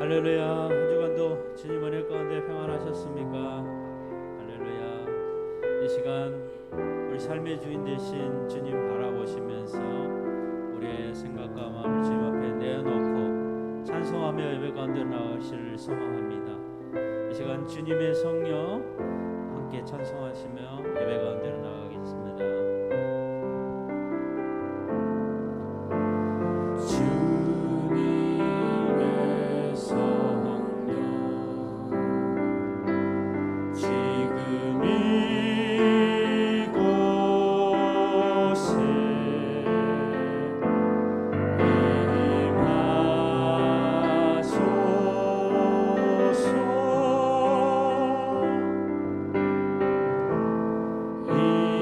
할렐루야. 한 주간도 주님 은혜 가운데 평안하셨습니까? 할렐루야. 이 시간 우리 삶의 주인 되신 주님 바라보시면서 우리의 생각과 마음을 주님 앞에 내어놓고 찬송하며 예배 가운데 나가시를 소망합니다. 이 시간 주님의 성령 함께 찬송하시며 예배 가운데로 나가겠습니다. 이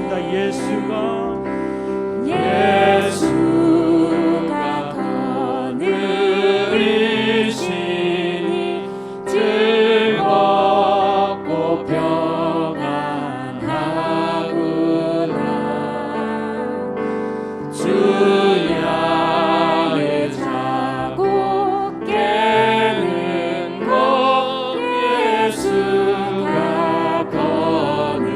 고백합니다. 예수가 거느리시니 즐겁고 평안하구나. 주야의 자고 깨는 것 예수가 거느리시네.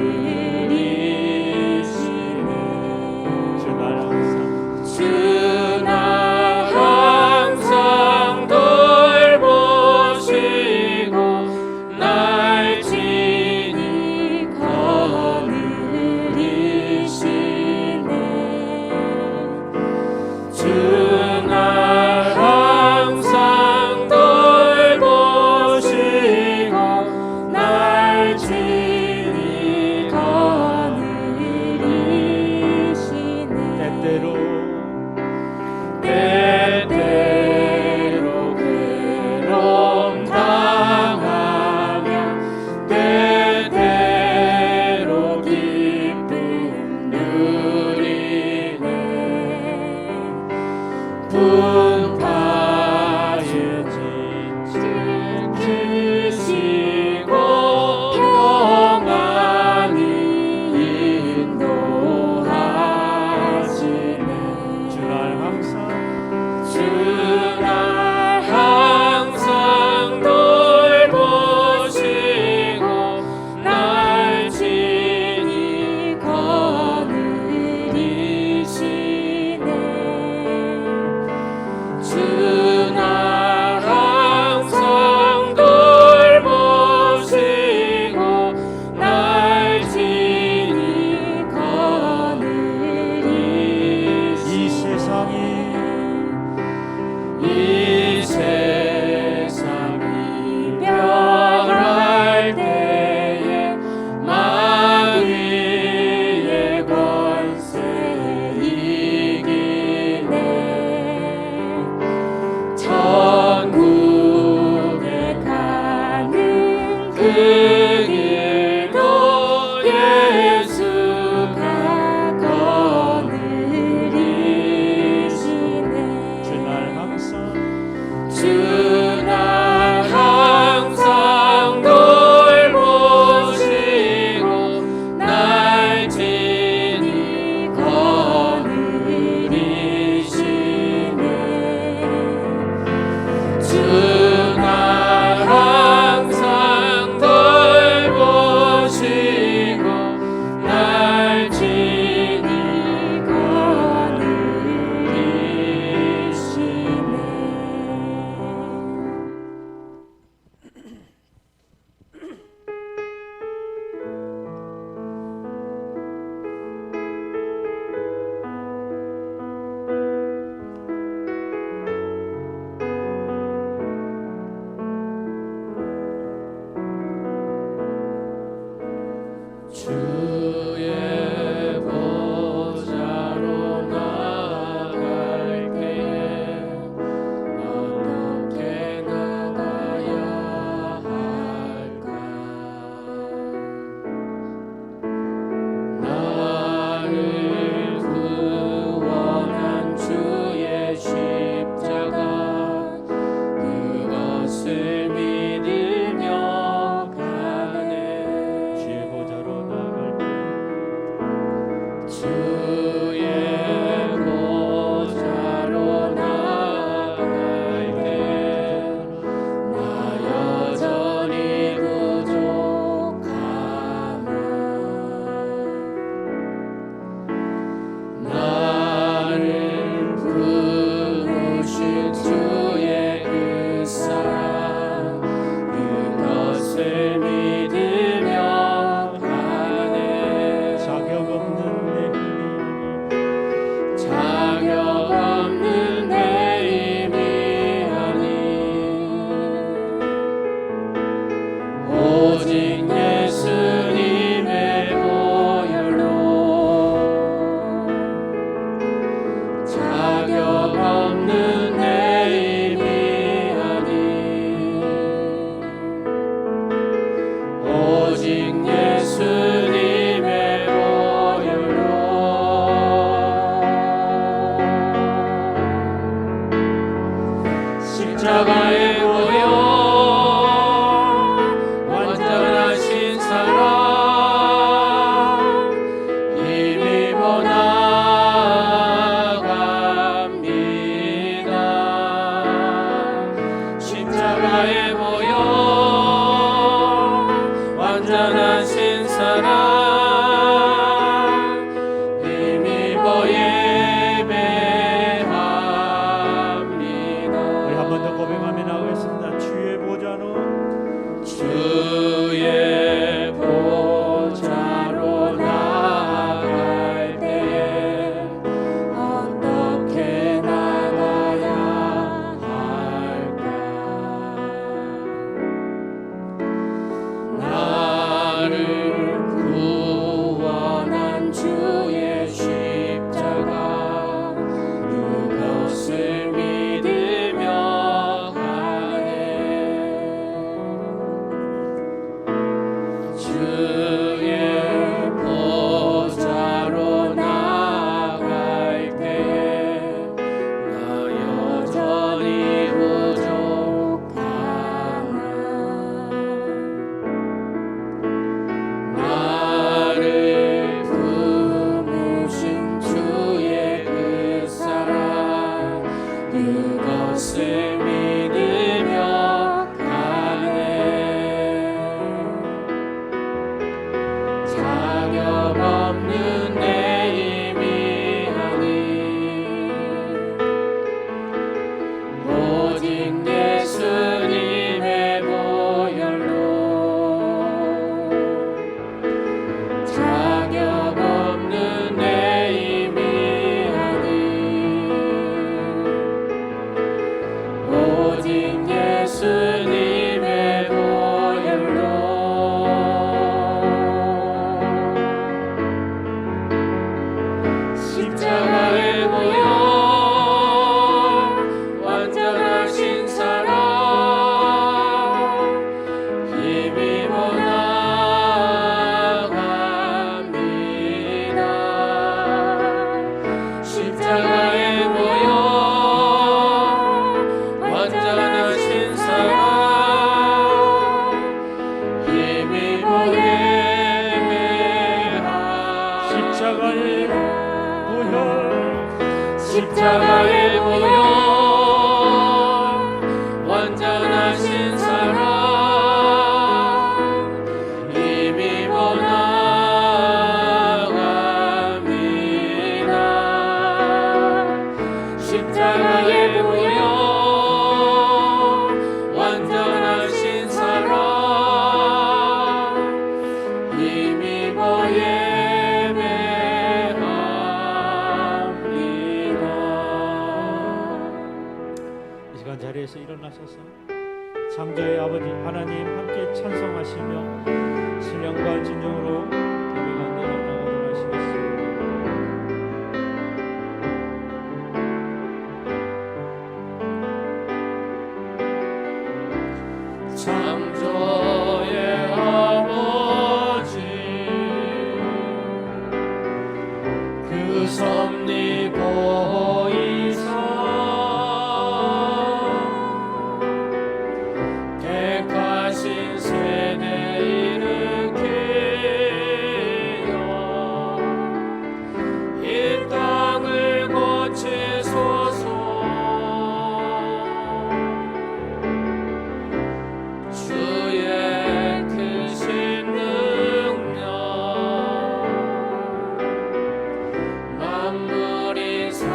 주 날 항상 돌보시고 날 친히 거느리시네. 주 날 항상 돌보시고 날 친히 거느리시네. 때때로 괴로움 당하며 때때로 기쁨 누리네. 풍파에 지키시고 평안히 인도하시네. 주 날 항상 돌보시고 날 친히 거느리시네. 주 날 항상 돌보시고 날 친히 거느리시네. 이 세상 이별할 때에 마귀의 권세 이기네. 천국에 가는 그 길도 예수가 거느리시네. 주 날 항상 돌보시고 날 친히 거느리시네. 주 날 항상 돌보시고 날 친히 거느리시네. 주의 보좌로 나아갈 때에 어떻게 나가야 할까? 나를 구원한 주의 십자가 그것을 믿으며 가네. 주의 보좌로 나아갈 때 나 여전히 부족하네. 나를 부르신 주의 그 사랑 그것을 믿으며 가네. 자격 없는 내 힘이 나갑니다. 십자가의 보혈 완전하신 사랑 힘입어 예배합니다. 우리 한 번 더 고백하며 나가겠습니다. 주의 보좌는 주의 보좌로 나아갈 때에 어떻게 나가야 할까? 나를 구원한 주의 십자가 그것을 믿으며 가네. 주의 보좌로 나아갈 때에 나 여전히 부족하나. 나를 품으신 주의 그 사랑 그것을 믿으며 가네. 자격 없는 내 힘이 아닌 오직 예수님의 보혈로 자격 없는 내 힘이 아닌 오직 예수님의 보혈로 십자가의 보혈 완전하신 사랑 힘입어 나갑니다. 십자가의 보혈 완전하신 사랑 힘입어 예배합니다. 십자가의 보혈 십자가의 보혈 완전하신 사랑 힘입어 나갑니다. 십자가의 보혈 완전하신 사랑 힘입어 예배합니다. 이 시간 자리에서 일어나셔서 창조의 아버지 하나님 함께 찬송하시며 신령과 진정으로 예배 가운데 나아가도록 하시겠습니다. 창조의 아버지 그 섭리 보이사 택하신 세대 일으키려 이 땅을 고치소서. 주의 크신 능력 만물이 사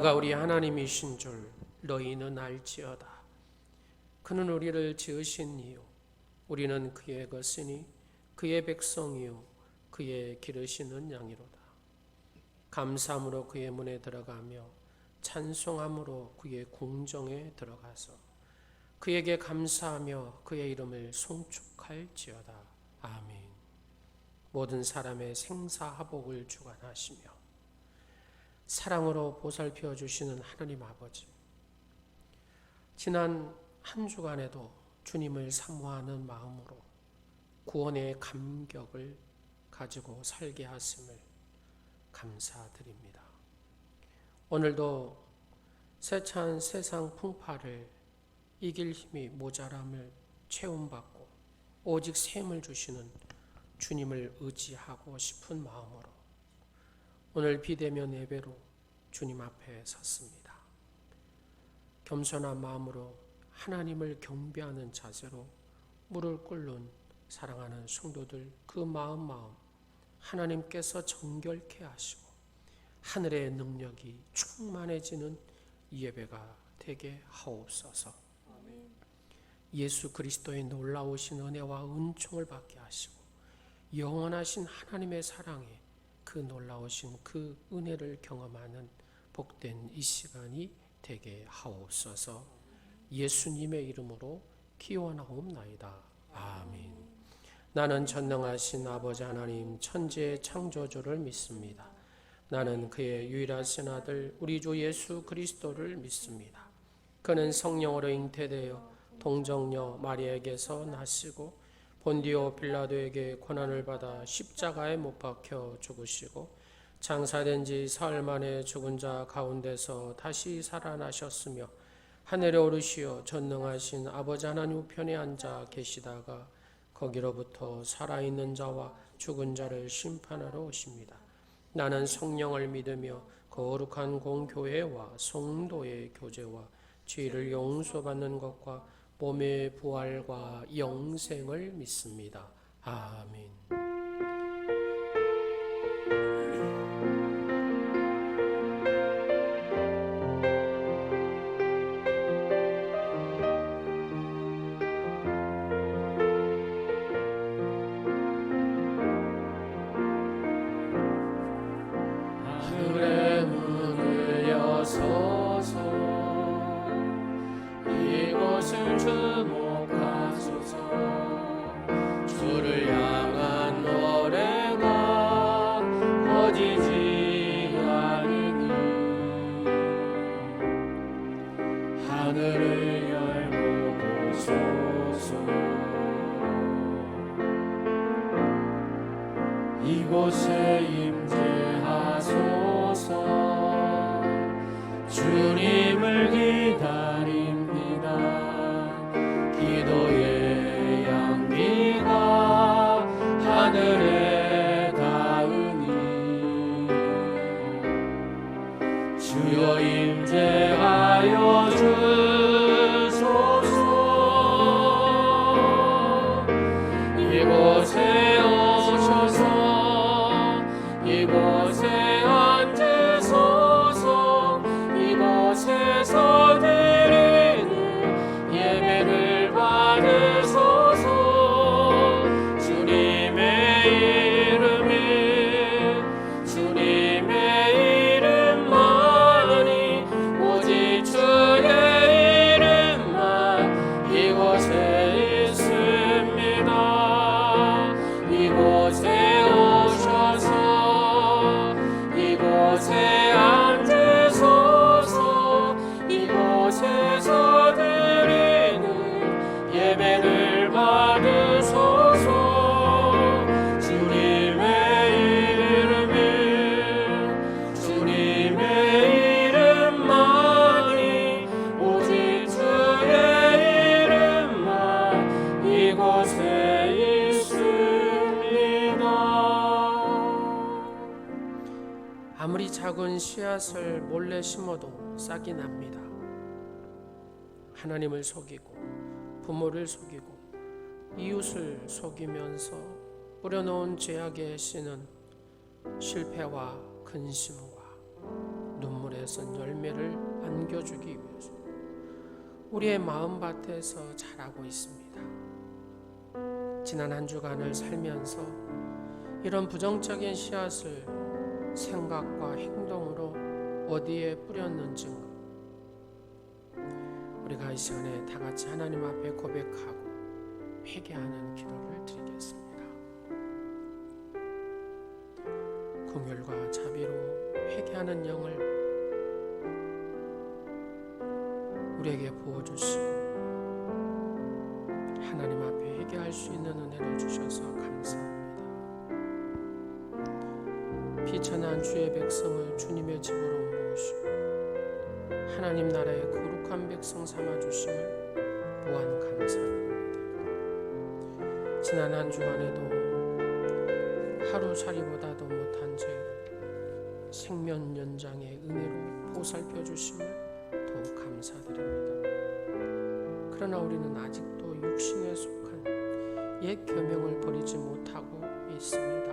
여호와가 우리 하나님이신 줄 너희는 알지어다. 그는 우리를 지으신 이요 우리는 그의 것이니 그의 백성이요 그의 기르시는 양이로다. 감사함으로 그의 문에 들어가며 찬송함으로 그의 궁정에 들어가서 그에게 감사하며 그의 이름을 송축할지어다. 아멘. 모든 사람의 생사하복을 주관하시며 사랑으로 보살펴 주시는 하나님 아버지, 지난 한 주간에도 주님을 사모하는 마음으로 구원의 감격을 가지고 살게 하심을 감사드립니다. 오늘도 세찬 세상 풍파를 이길 힘이 모자람을 체험받고 오직 샘을 주시는 주님을 의지하고 싶은 마음으로 오늘 비대면 예배로 주님 앞에 섰습니다. 겸손한 마음으로 하나님을 경배하는 자세로 무릎 꿇는 사랑하는 성도들 그 마음 하나님께서 정결케 하시고 하늘의 능력이 충만해지는 예배가 되게 하옵소서. 예수 그리스도의 놀라우신 은혜와 은총을 받게 하시고 영원하신 하나님의 사랑에 그 놀라우신 그 은혜를 경험하는 복된 이 시간이 되게 하옵소서. 예수님의 이름으로 기원하옵나이다. 아멘. 나는 전능하신 아버지 하나님 천지의 창조주를 믿습니다. 나는 그의 유일하신 아들 우리 주 예수 그리스도를 믿습니다. 그는 성령으로 잉태되어 동정녀 마리아에게서 나시고 본디오 빌라도에게 고난을 받아 십자가에 못 박혀 죽으시고 장사된 지 사흘 만에 죽은 자 가운데서 다시 살아나셨으며 하늘에 오르시어 전능하신 아버지 하나님 우편에 앉아 계시다가 거기로부터 살아있는 자와 죽은 자를 심판하러 오십니다. 나는 성령을 믿으며 거룩한 공교회와 성도의 교제와 죄를 용서받는 것과 몸의 부활과 영생을 믿습니다. 아멘. 하늘의 문을 여소서 이곳을 주목하소서. 주를 향한 노래가 꺼지지 않으니 하늘을 열고 보소서. 이곳에 임재하소서. 주님을 기다립니다. 기도의 양비가 하늘에 닿으니 주여 임재하여 주소서. 이곳에 오셔서 이곳에 앉으소서. 이곳에서 드리는 예배를 받으소서. 주님의 이름만이 오직 주의 이름만 이곳에 있습니다. 이곳에 오셔서 이곳에 앉으소서. 이곳에서 드리는 예배를 받으소서. 주님의 이름만이 오직 주의 이름만 이곳에 있습니다. 아무리 작은 씨앗을 몰래 심어도 싹이 납니다. 하나님을 속이고 부모를 속이고 이웃을 속이면서 뿌려놓은 죄악의 씨는 실패와 근심과 눈물 오래 쓴 열매를 안겨주기 위해서 우리의 마음밭에서 자라고 있습니다. 지난 한 주간을 살면서 이런 부정적인 씨앗을 생각과 행동으로 어디에 뿌렸는지가 우리가 이 시간에 다 같이 하나님 앞에 고백하고 회개하는 기도를 드리겠습니다. 긍휼과 자비로 회개하는 영을 우리에게 부어주시고 하나님 앞에 회개할 수 있는 은혜를 주셔서 감사합니다. 비천한 주의 백성을 주님의 집으로 모으시고 하나님 나라의 거룩한 백성 삼아주심을 무한 감사합니다. 지난 한 주간에도 하루살이보다도 못한 저희를 생명 연장의 은혜로 보살펴 주심을 더욱 감사드립니다. 그러나 우리는 아직도 육신에 속한 옛 계명을 버리지 못하고 있습니다.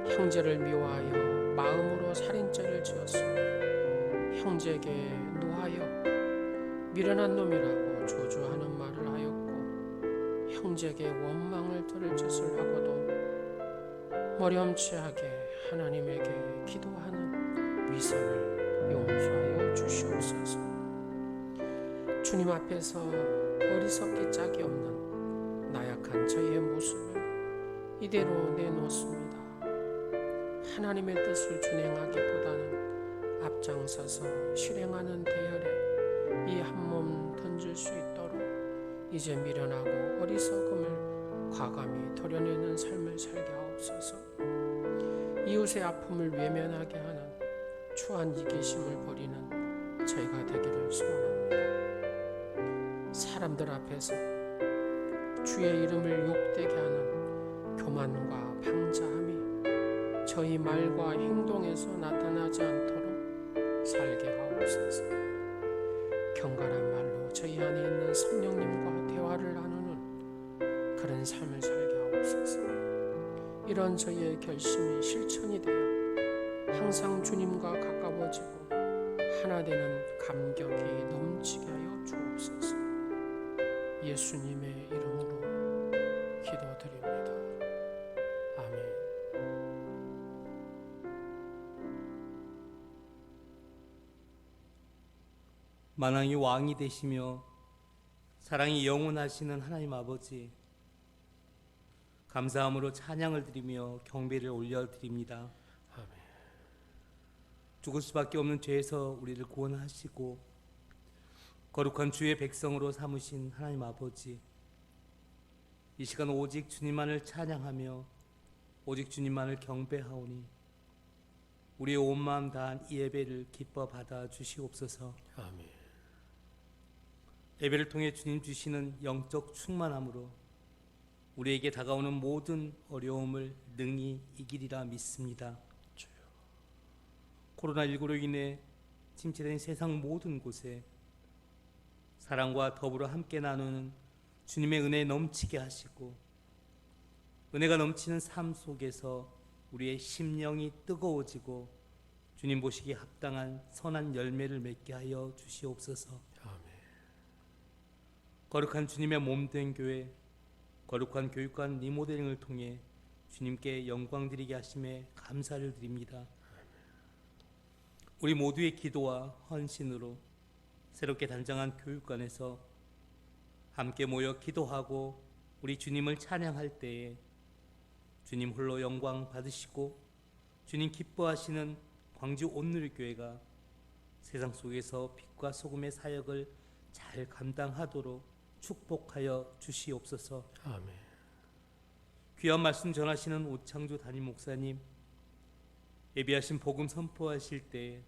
형제를 미워하여 마음으로 살인죄를 지었으며 형제에게 노하여 미련한 놈이라고 조주하는 말을 하였고 형제에게 원망을 들을 짓을 하고도 머렴치하게 하나님에게 기도하는 위선을 용서하여 주시옵소서. 주님 앞에서 어리석기 짝이 없는 나약한 저희의 모습을 이대로 내놓습니다. 하나님의 뜻을 준행하기보다는 앞장서서 실행하는 대열에 이 한 몸 던질 수 있도록 이제 미련하고 어리석음을 과감히 도려내는 삶을 살게 하옵소서. 이웃의 아픔을 외면하게 하는 추한 이기심을 버리는 저희가 되기를 소원합니다. 사람들 앞에서 주의 이름을 욕되게 하는 교만과 방자함이 저희 말과 행동에서 나타나지 않도록 살게 하옵소서. 경건한 말로 저희 안에 있는 성령님과 대화를 나누는 그런 삶을 살게 하옵소서. 이런 저희의 결심이 실천이 되어 항상 주님과 가까워지고 하나 되는 감격이 넘치게 하여 주옵소서. 예수님의 이름으로 기도드립니다. 아멘. 만왕이 왕이 되시며 사랑이 영원하시는 하나님 아버지, 감사함으로 찬양을 드리며 경배를 올려드립니다. 아멘. 죽을 수밖에 없는 죄에서 우리를 구원하시고 거룩한 주의 백성으로 삼으신 하나님 아버지, 이 시간 오직 주님만을 찬양하며 오직 주님만을 경배하오니 우리의 온 마음 다한 이 예배를 기뻐 받아 주시옵소서. 아멘. 예배를 통해 주님 주시는 영적 충만함으로 우리에게 다가오는 모든 어려움을 능히 이기리라 믿습니다. 주여. 코로나19로 인해 침체된 세상 모든 곳에 사랑과 더불어 함께 나누는 주님의 은혜 넘치게 하시고 은혜가 넘치는 삶 속에서 우리의 심령이 뜨거워지고 주님 보시기에 합당한 선한 열매를 맺게 하여 주시옵소서. 아멘. 거룩한 주님의 몸된 교회, 거룩한 교육관 리모델링을 통해 주님께 영광 드리게 하심에 감사를 드립니다. 우리 모두의 기도와 헌신으로 새롭게 단장한 교육관에서 함께 모여 기도하고 우리 주님을 찬양할 때에 주님 홀로 영광 받으시고 주님 기뻐하시는 광주 온누리교회가 세상 속에서 빛과 소금의 사역을 잘 감당하도록 축복하여 주시옵소서. 아멘. 귀한 말씀 전하시는 오창조 담임 목사님, 예비하신 복음 선포하실 때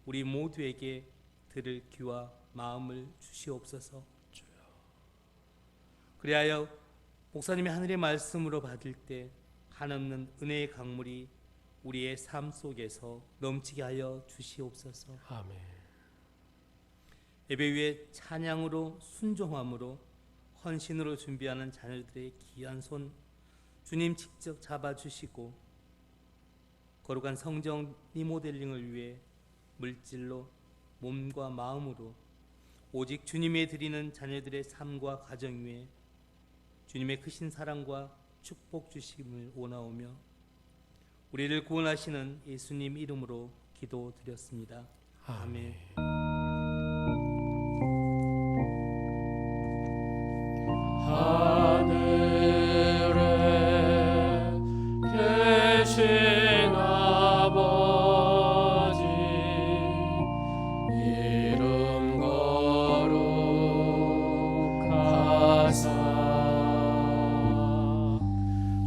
우리 모두에게 들을 귀와 마음을 주시옵소서. 그리하여 목사님의 하늘의 말씀으로 받을 때 한없는 은혜의 강물이 우리의 삶 속에서 넘치게 하여 주시옵소서. 아멘. 예배 위에 찬양으로 순종함으로 헌신으로 준비하는 자녀들의 귀한 손 주님 직접 잡아주시고 거룩한 성정 리모델링을 위해 물질로 몸과 마음으로 오직 주님의 드리는 자녀들의 삶과 가정 위에 주님의 크신 사랑과 축복 주심을 원하오며 우리를 구원하시는 예수님 이름으로 기도드렸습니다. 아멘. 하늘에 계신 아버지 이름 거룩하사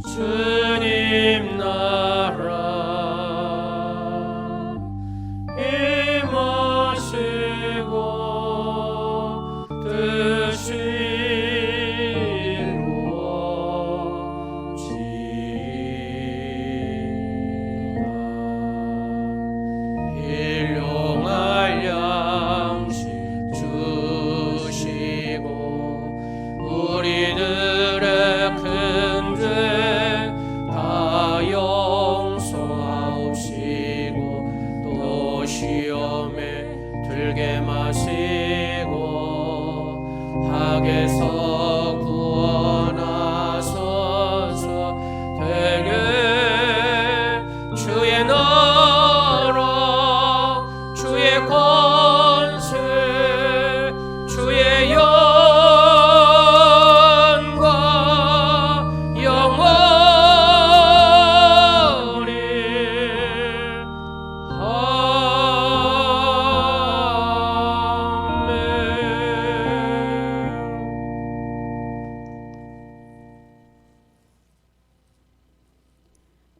주님 나라 임하시고 뜻이 우리들의 큰 죄 다 용서하옵시고 또 시험에 들게 마시고 악에서 구원하소서. 되게 주의 나라 주의 권세 주의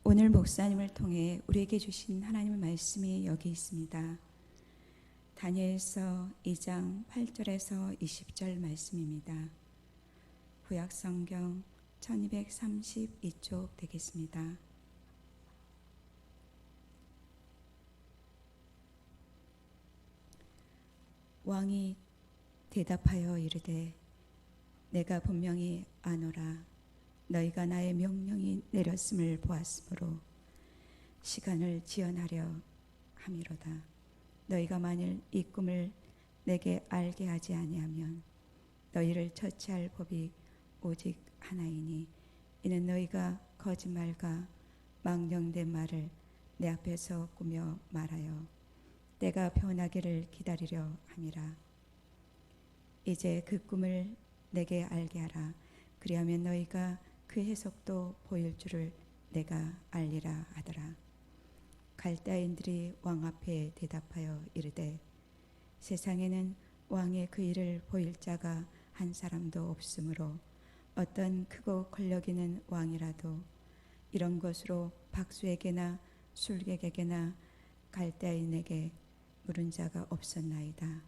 오늘 목사님을 통해 우리에게 주신 하나님의 말씀이 여기 있습니다. 다니엘서 2장 8절에서 20절 말씀입니다. 구약성경 1232쪽 되겠습니다. 왕이 대답하여 이르되 내가 분명히 아노라. 너희가 나의 명령이 내렸음을 보았으므로 시간을 지연하려 함이로다. 너희가 만일 이 꿈을 내게 알게 하지 아니하면 너희를 처치할 법이 오직 하나이니 이는 너희가 거짓말과 망령된 말을 내 앞에서 꾸며 말하여 때가 변하기를 기다리려 함이라. 이제 그 꿈을 내게 알게 하라. 그리하면 너희가 그 해석도 보일 줄을 내가 알리라 하더라. 갈대아인들이 왕 앞에 대답하여 이르되 세상에는 왕의 그 일을 보일 자가 한 사람도 없으므로 어떤 크고 권력 있는 왕이라도 이런 것으로 박수에게나 술객에게나 갈대아인에게 물은 자가 없었나이다.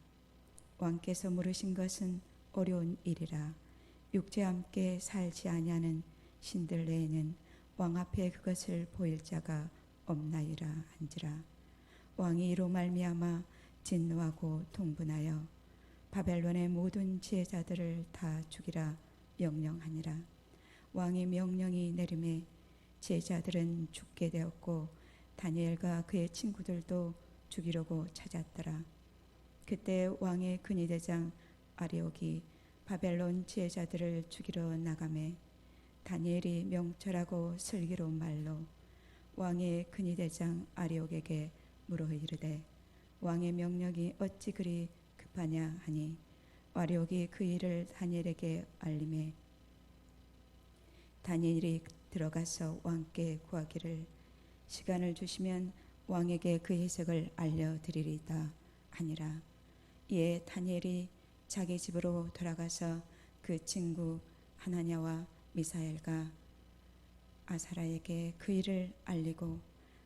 왕께서 물으신 것은 어려운 일이라. 육체와 함께 살지 아니하는 신들 외에는 왕 앞에 그것을 보일 자가 없나이라 한지라. 왕이 이로 말미암아 진노하고 통분하여 바벨론의 모든 지혜자들을 다 죽이라 명령하니라. 왕의 명령이 내림에 지혜자들은 죽게 되었고 다니엘과 그의 친구들도 죽이려고 찾았더라. 그때 왕의 근위대장 아리옥이 바벨론 지혜자들을 죽이러 나가매 다니엘이 명철하고 슬기로운 말로 왕의 근위대장 아리옥에게 물어 이르되 왕의 명령이 어찌 그리 급하냐 하니 아리옥이 그 일을 다니엘에게 알림해 다니엘이 들어가서 왕께 구하기를 시간을 주시면 왕에게 그 해석을 알려드리리다 하니라. 이에 다니엘이 자기 집으로 돌아가서 그 친구 하나냐와 미사엘과 아사라에게 그 일을 알리고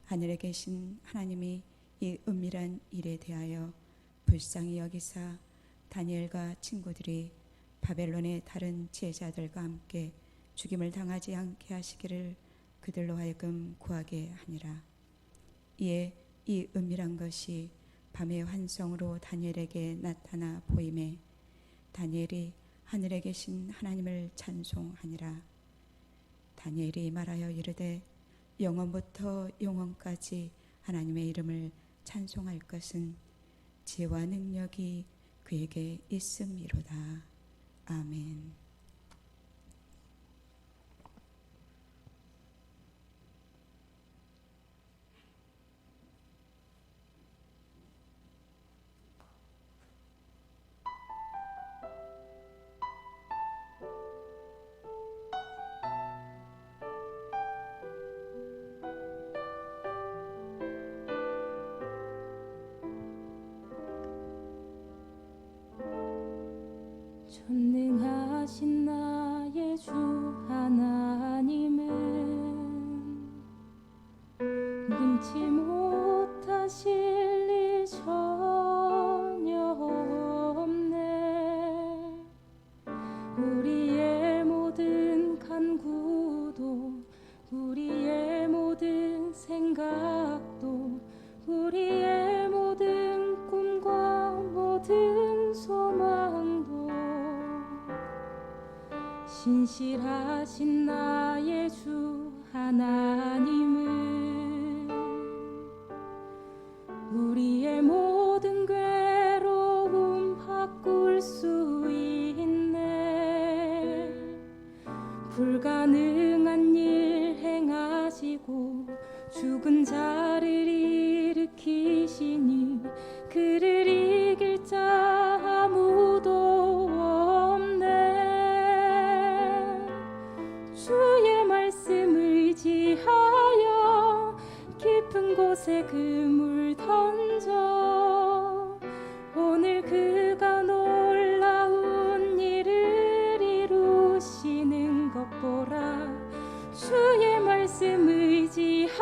하늘에 계신 하나님이 이 은밀한 일에 대하여 불쌍히 여기사 다니엘과 친구들이 바벨론의 다른 지혜자들과 함께 죽임을 당하지 않게 하시기를 그들로 하여금 구하게 하니라. 이에 이 은밀한 것이 밤의 환성으로 다니엘에게 나타나 보임에 다니엘이 하늘에 계신 하나님을 찬송하니라. 다니엘이 말하여 이르되 영원부터 영원까지 하나님의 이름을 찬송할 것은 지혜와 능력이 그에게 있음이로다. 아멘. 전능하신 나의 주 하나님은 능치 못하실 일 전혀 없네. 우리의 모든 간구도 우리의 모든 생각도 우리의 모든 꿈과 모든 소망도 신실하신 나의 주 하나님은 우리의 모든 괴로움 바꿀 수 있네. 불가능한 일 행하시고 죽은 자를 일으키시니 그를 이길 자 아무도 없네. 주의 말씀 의지하여 깊은 곳에 그물 던져 오늘 그가 놀라운 일을 이루시는 것 보라. 주의 말씀 의지하여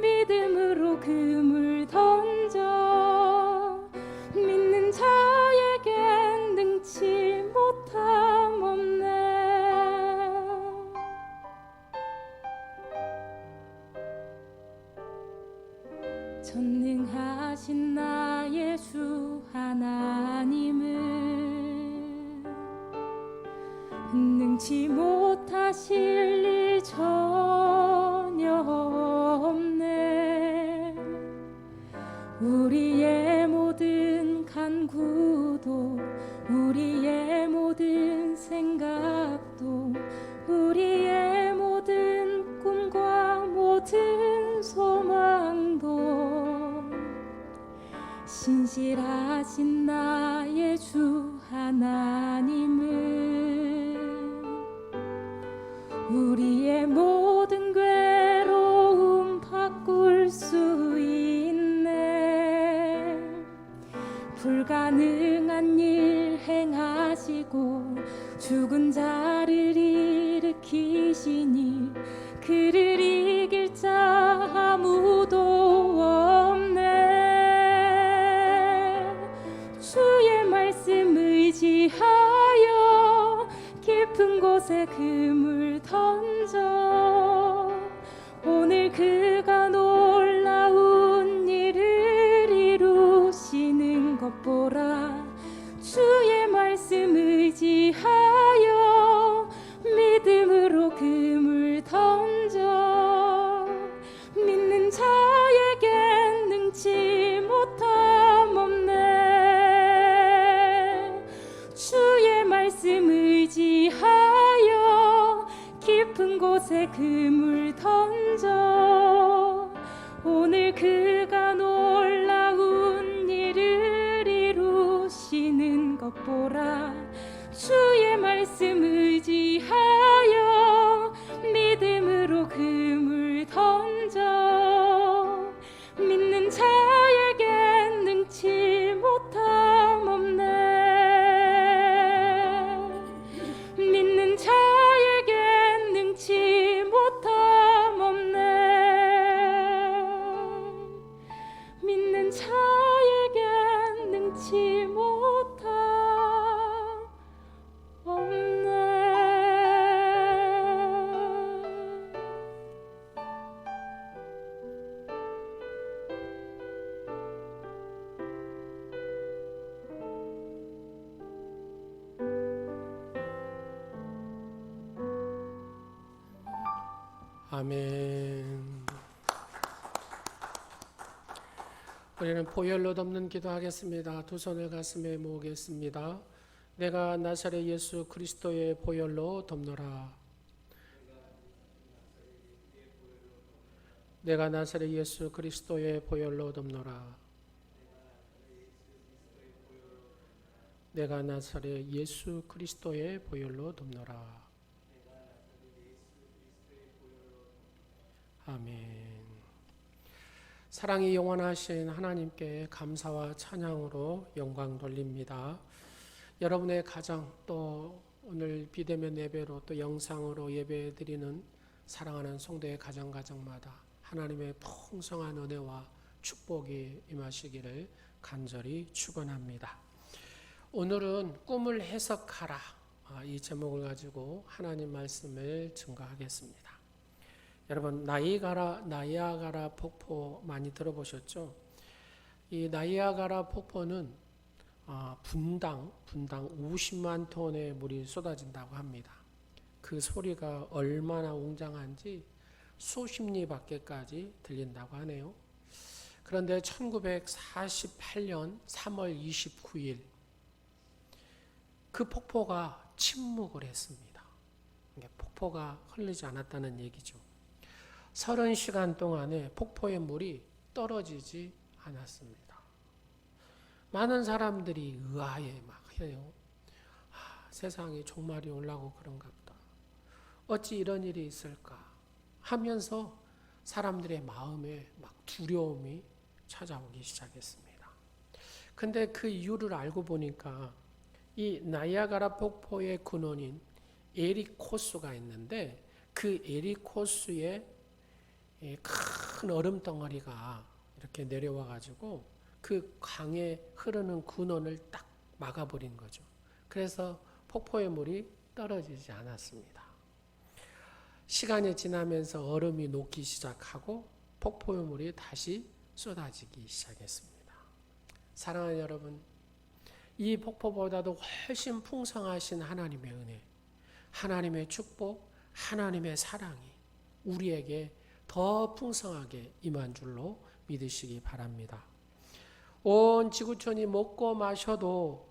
믿음으로 그물 던져 믿는 자에겐 능치 못함 없네. 전능하신 나의 주 하나님은 능치 못하실 일 전혀 없네. 우리의 모든 간구도 우리의 모든 생각도 우리의 모든 꿈과 모든 소망도 신실하신 나의 주 하나님은 우리의 모든 괴로움 바꿀 수 있네. 불가능한 일 행하시고 죽은 자를 일으키시니 그를 이길 자 아무도 없네. 주의 말씀 의지하여 깊은 곳에 그물 던져 오늘 그가 놀라운 일을 이루시는 것 보라. 주의 말씀 의지하여 믿음으로 그물 던져 믿는 자에겐 능치 못함 없네. 주의 말씀 의지하여 깊은 곳에 그물 던져 오늘 그가 놀라운 일을 이루시는 것 보라. 주의 말씀 의지하여 믿음으로 그물 던져 믿는 자에겐 능치 못함 없네. 믿는 자에겐 능치 못함 없네. 믿는 자에겐 능치 못함 없네. 아멘. 우리는 보혈로 덮는 기도하겠습니다. 두 손을 가슴에 모으겠습니다. 내가 나사렛 예수 그리스도의 보혈로 덮노라. 내가 나사렛 예수 그리스도의 보혈로 덮노라. 내가 나사렛 예수 그리스도의 보혈로 덮노라. 아멘. 사랑이 영원하신 하나님께 감사와 찬양으로 영광 돌립니다. 여러분의 가정, 또 오늘 비대면 예배로 또 영상으로 예배드리는 사랑하는 성도의 가정마다 하나님의 풍성한 은혜와 축복이 임하시기를 간절히 축원합니다. 오늘은 꿈을 해석하라, 이 제목을 가지고 하나님 말씀을 증거하겠습니다. 여러분, 나이아가라 폭포 많이 들어보셨죠? 이 나이아가라 폭포는 분당 50만 톤의 물이 쏟아진다고 합니다. 그 소리가 얼마나 웅장한지 수십 리 밖에까지 들린다고 하네요. 그런데 1948년 3월 29일 그 폭포가 침묵을 했습니다. 폭포가 흐르지 않았다는 얘기죠. 30시간 동안에 폭포의 물이 떨어지지 않았습니다. 많은 사람들이 의아해 막 해요. 세상에 종말이 올라고 그런가 보다. 어찌 이런 일이 있을까 하면서 사람들의 마음에 막 두려움이 찾아오기 시작했습니다. 근데 그 이유를 알고 보니까 이 나이아가라 폭포의 근원인 에리코스가 있는데 그 에리코스에 큰 얼음 덩어리가 이렇게 내려와 가지고 그 강에 흐르는 근원을 딱 막아버린 거죠. 그래서 폭포의 물이 떨어지지 않았습니다. 시간이 지나면서 얼음이 녹기 시작하고 폭포의 물이 다시 쏟아지기 시작했습니다. 사랑하는 여러분, 이 폭포보다도 훨씬 풍성하신 하나님의 은혜, 하나님의 축복, 하나님의 사랑이 우리에게 더 풍성하게 임한 줄로 믿으시기 바랍니다. 온 지구촌이 먹고 마셔도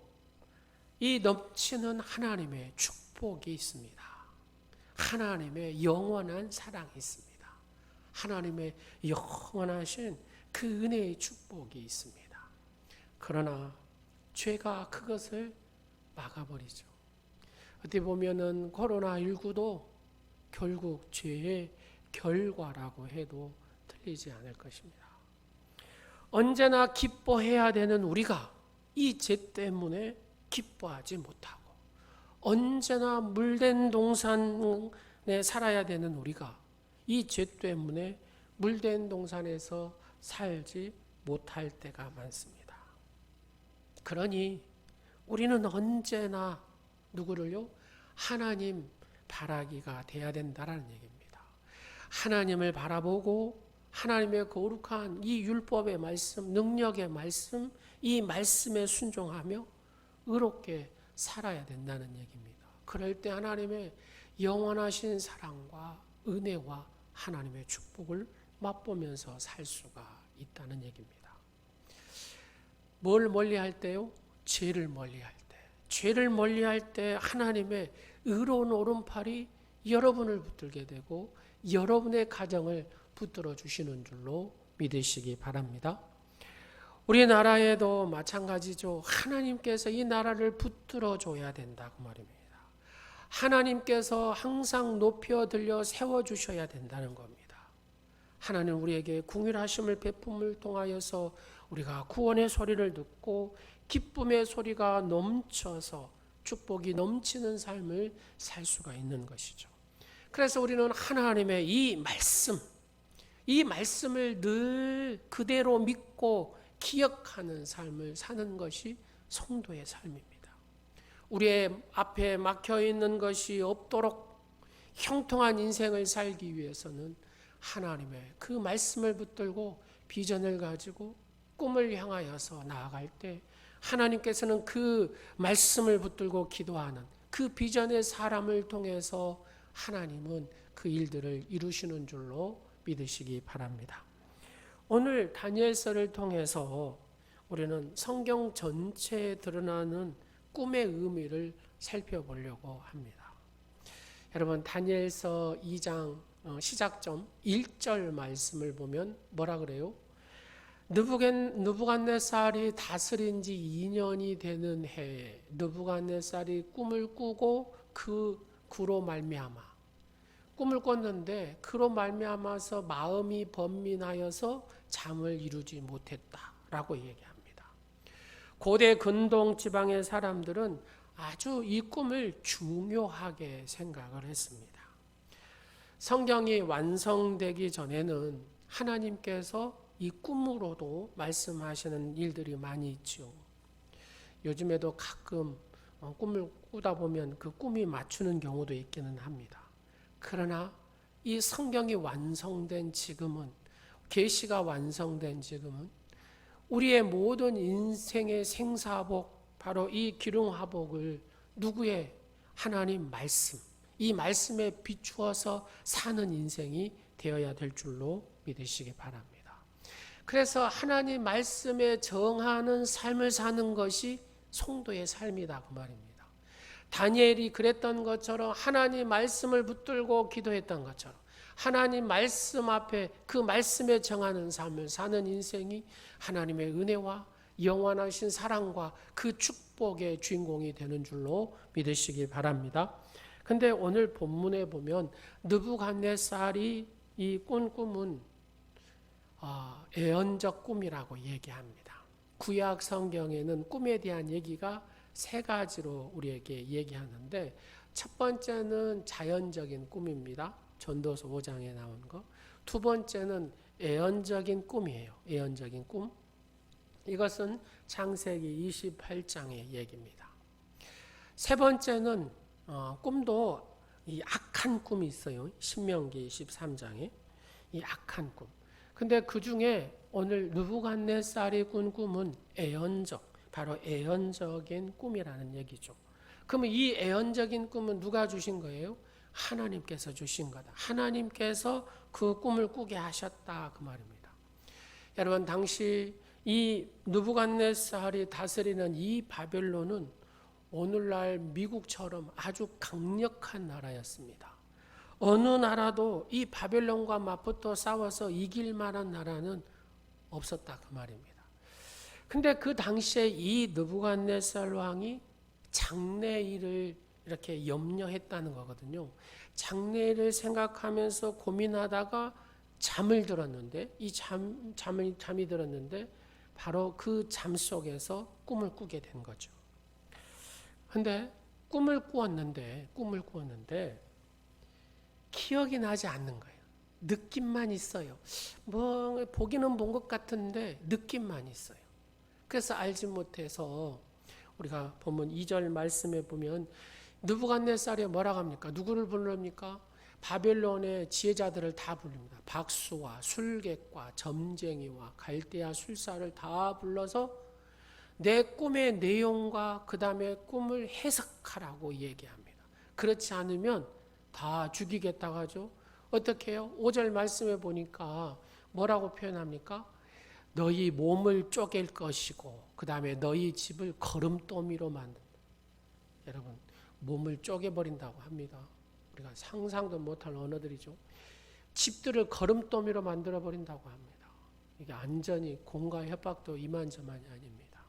이 넘치는 하나님의 축복이 있습니다. 하나님의 영원한 사랑이 있습니다. 하나님의 영원하신 그 은혜의 축복이 있습니다. 그러나 죄가 그것을 막아버리죠. 어떻게 보면은 코로나19도 결국 죄의 결과라고 해도 틀리지 않을 것입니다. 언제나 기뻐해야 되는 우리가 이 죄 때문에 기뻐하지 못하고, 언제나 물된 동산에 살아야 되는 우리가 이 죄 때문에 물된 동산에서 살지 못할 때가 많습니다. 그러니 우리는 언제나 누구를요? 하나님 바라기가 돼야 된다라는 얘기입니다. 하나님을 바라보고 하나님의 거룩한 이 율법의 말씀, 능력의 말씀, 이 말씀에 순종하며 의롭게 살아야 된다는 얘기입니다. 그럴 때 하나님의 영원하신 사랑과 은혜와 하나님의 축복을 맛보면서 살 수가 있다는 얘기입니다. 뭘 멀리할 때요? 죄를 멀리할 때. 죄를 멀리할 때 하나님의 의로운 오른팔이 여러분을 붙들게 되고 여러분의 가정을 붙들어 주시는 줄로 믿으시기 바랍니다. 우리나라에도 마찬가지죠. 하나님께서 이 나라를 붙들어 줘야 된다고 말입니다. 하나님께서 항상 높여 들려 세워 주셔야 된다는 겁니다. 하나님 우리에게 긍휼하심을 베품을 통하여서 우리가 구원의 소리를 듣고 기쁨의 소리가 넘쳐서 축복이 넘치는 삶을 살 수가 있는 것이죠. 그래서 우리는 하나님의 이 말씀을 늘 그대로 믿고 기억하는 삶을 사는 것이 성도의 삶입니다. 우리의 앞에 막혀 있는 것이 없도록 형통한 인생을 살기 위해서는 하나님의 그 말씀을 붙들고 비전을 가지고 꿈을 향하여서 나아갈 때 하나님께서는 그 말씀을 붙들고 기도하는 그 비전의 사람을 통해서 하나님은 그 일들을 이루시는 줄로 믿으시기 바랍니다. 오늘 다니엘서를 통해서 우리는 성경 전체에 드러나는 꿈의 의미를 살펴보려고 합니다. 여러분, 다니엘서 2장 시작점 1절 말씀을 보면 뭐라 그래요? 느부갓네살이 다스린 지 2년이 되는 해에 느부갓네살이 꿈을 꾸고 그로 말미암아 꿈을 꿨는데 그로 말미암아서 마음이 번민하여서 잠을 이루지 못했다라고 얘기합니다. 고대 근동 지방의 사람들은 아주 이 꿈을 중요하게 생각을 했습니다. 성경이 완성되기 전에는 하나님께서 이 꿈으로도 말씀하시는 일들이 많이 있죠. 요즘에도 가끔 꿈을 꾸다 보면 그 꿈이 맞추는 경우도 있기는 합니다. 그러나 이 성경이 완성된 지금은, 계시가 완성된 지금은 우리의 모든 인생의 생사복, 바로 이 기륭화복을 누구의? 하나님 말씀, 이 말씀에 비추어서 사는 인생이 되어야 될 줄로 믿으시기 바랍니다. 그래서 하나님 말씀에 정하는 삶을 사는 것이 성도의 삶이다 그 말입니다. 다니엘이 그랬던 것처럼 하나님 말씀을 붙들고 기도했던 것처럼 하나님 말씀 앞에 그 말씀에 정하는 삶을 사는 인생이 하나님의 은혜와 영원하신 사랑과 그 축복의 주인공이 되는 줄로 믿으시기 바랍니다. 근데 오늘 본문에 보면 느부갓네살이 이 꾼 꿈은 예언적 꿈이라고 얘기합니다. 구약 성경에는 꿈에 대한 얘기가 세 가지로 우리에게 얘기하는데, 첫 번째는 자연적인 꿈입니다. 전도서 5장에 나온 거. 두 번째는 예언적인 꿈이에요. 예언적인 꿈. 이것은 창세기 28장의 얘기입니다. 세 번째는 꿈도 이 악한 꿈이 있어요. 신명기 13장에 이 악한 꿈. 근데 그 중에 오늘 느부갓네살이 꾼 꿈은 예언적, 바로 예언적인 꿈이라는 얘기죠. 그러면 이 예언적인 꿈은 누가 주신 거예요? 하나님께서 주신 거다. 하나님께서 그 꿈을 꾸게 하셨다 그 말입니다. 여러분, 당시 이 느부갓네살이 다스리는 이 바벨론은 오늘날 미국처럼 아주 강력한 나라였습니다. 어느 나라도 이 바벨론과 맞붙어 싸워서 이길 만한 나라는 없었다 그 말입니다. 근데 그 당시에 이 느부갓네살 왕이 장래일을 이렇게 염려했다는 거거든요. 장래일을 생각하면서 고민하다가 잠을 들었는데, 이 잠이 들었는데 바로 그 잠 속에서 꿈을 꾸게 된 거죠. 근데 꿈을 꾸었는데 기억이 나지 않는 거예요. 느낌만 있어요. 뭐 보기는 본 것 같은데 느낌만 있어요. 그래서 알지 못해서 우리가 보면 2절 말씀에 보면 느부갓네살이 뭐라고 합니까? 누구를 부릅니까? 바벨론의 지혜자들을 다 부릅니다. 박수와 술객과 점쟁이와 갈대아 술사를 다 불러서 내 꿈의 내용과 그 다음에 꿈을 해석하라고 얘기합니다. 그렇지 않으면 다 죽이겠다고 하죠. 어떻게 해요? 5절 말씀에 보니까 뭐라고 표현합니까? 너희 몸을 쪼갤 것이고 그 다음에 너희 집을 거름더미로 만든다. 여러분, 몸을 쪼개버린다고 합니다. 우리가 상상도 못할 언어들이죠. 집들을 거름더미로 만들어버린다고 합니다. 이게 안전이 공과 협박도 이만저만이 아닙니다.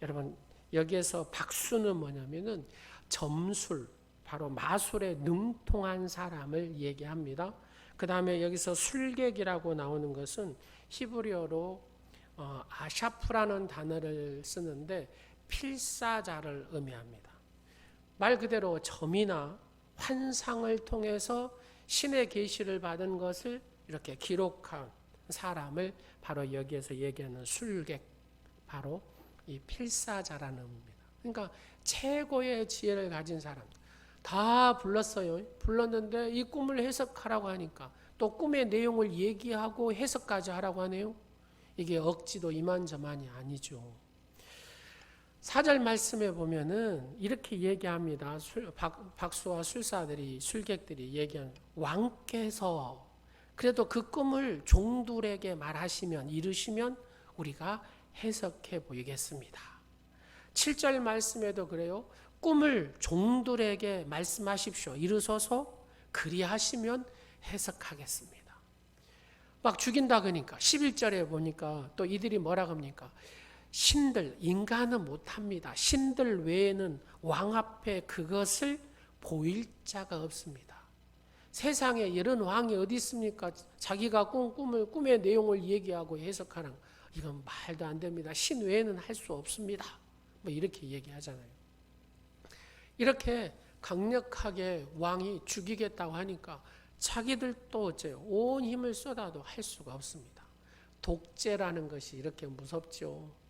여러분, 여기에서 박수는 뭐냐면은 점술, 바로 마술에 능통한 사람을 얘기합니다. 그 다음에 여기서 술객이라고 나오는 것은 히브리어로 아샤프라는 단어를 쓰는데 필사자를 의미합니다. 말 그대로 점이나 환상을 통해서 신의 계시를 받은 것을 이렇게 기록한 사람을 바로 여기에서 얘기하는 술객, 바로 이 필사자라는 의미입니다. 그러니까 최고의 지혜를 가진 사람 다 불렀어요. 불렀는데 이 꿈을 해석하라고 하니까 또 꿈의 내용을 얘기하고 해석까지 하라고 하네요. 이게 억지도 이만저만이 아니죠. 4절 말씀에 보면은 이렇게 얘기합니다. 박수와 술객들이 얘기하는 왕께서 그래도 그 꿈을 종들에게 말하시면 이르시면 우리가 해석해 보이겠습니다. 7절 말씀에도 그래요. 꿈을 종들에게 말씀하십시오. 이르소서 그리하시면 해석하겠습니다. 막 죽인다 그러니까 11절에 보니까 또 이들이 뭐라 합니까? 신들, 인간은 못합니다. 신들 외에는 왕 앞에 그것을 보일 자가 없습니다. 세상에 이런 왕이 어디 있습니까? 자기가 꿈의 내용을 얘기하고 해석하는 이건 말도 안 됩니다. 신 외에는 할 수 없습니다. 뭐 이렇게 얘기하잖아요. 이렇게 강력하게 왕이 죽이겠다고 하니까 자기들도 어째요? 온 힘을 쏟아도 할 수가 없습니다. 독재라는 것이 이렇게 무섭죠.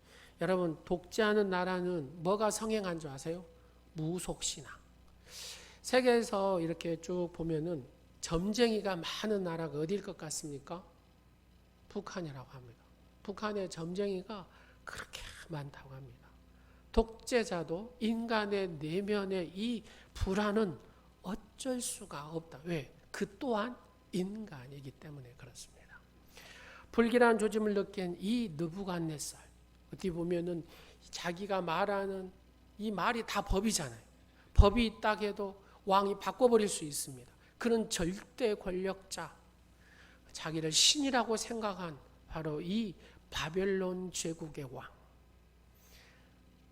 여러분, 독재하는 나라는 뭐가 성행한 줄 아세요? 무속신앙. 세계에서 이렇게 쭉 보면은 점쟁이가 많은 나라가 어디일 것 같습니까? 북한이라고 합니다. 북한의 점쟁이가 그렇게 많다고 합니다. 독재자도 인간의 내면의 이 불안은 어쩔 수가 없다. 왜? 그 또한 인간이기 때문에 그렇습니다. 불길한 조짐을 느낀 이 느부갓네살, 어떻게 보면은 자기가 말하는 이 말이 다 법이잖아요. 법이 있다 해도 왕이 바꿔버릴 수 있습니다. 그런 절대 권력자, 자기를 신이라고 생각한 바로 이 바벨론 제국의 왕.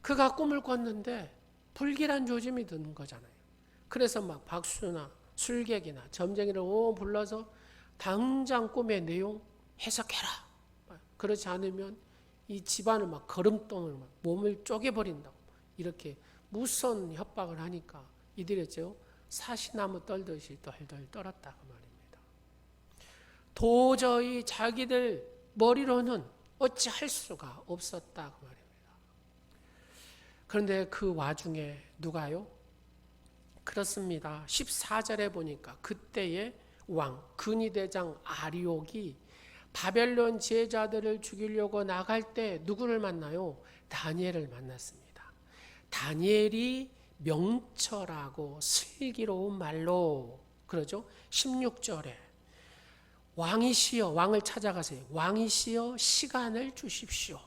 그가 꿈을 꿨는데 불길한 조짐이 드는 거잖아요. 그래서 막 박수나 술객이나 점쟁이를 불러서 당장 꿈의 내용 해석해라. 그렇지 않으면 이 집안을 막 거름돈을 막 몸을 쪼개버린다고 이렇게 무선 협박을 하니까 이들이 했죠. 사시나무 떨듯이 덜덜 떨었다고 말입니다. 도저히 자기들 머리로는 어찌할 수가 없었다고 말입니다. 그런데 그 와중에 누가요? 그렇습니다. 14절에 보니까 그때의 왕 근위대장 아리옥이 바벨론 제자들을 죽이려고 나갈 때 누구를 만나요? 다니엘을 만났습니다. 다니엘이 명철하고 슬기로운 말로 그러죠. 16절에 왕이시여, 왕을 찾아가세요. 왕이시여 시간을 주십시오.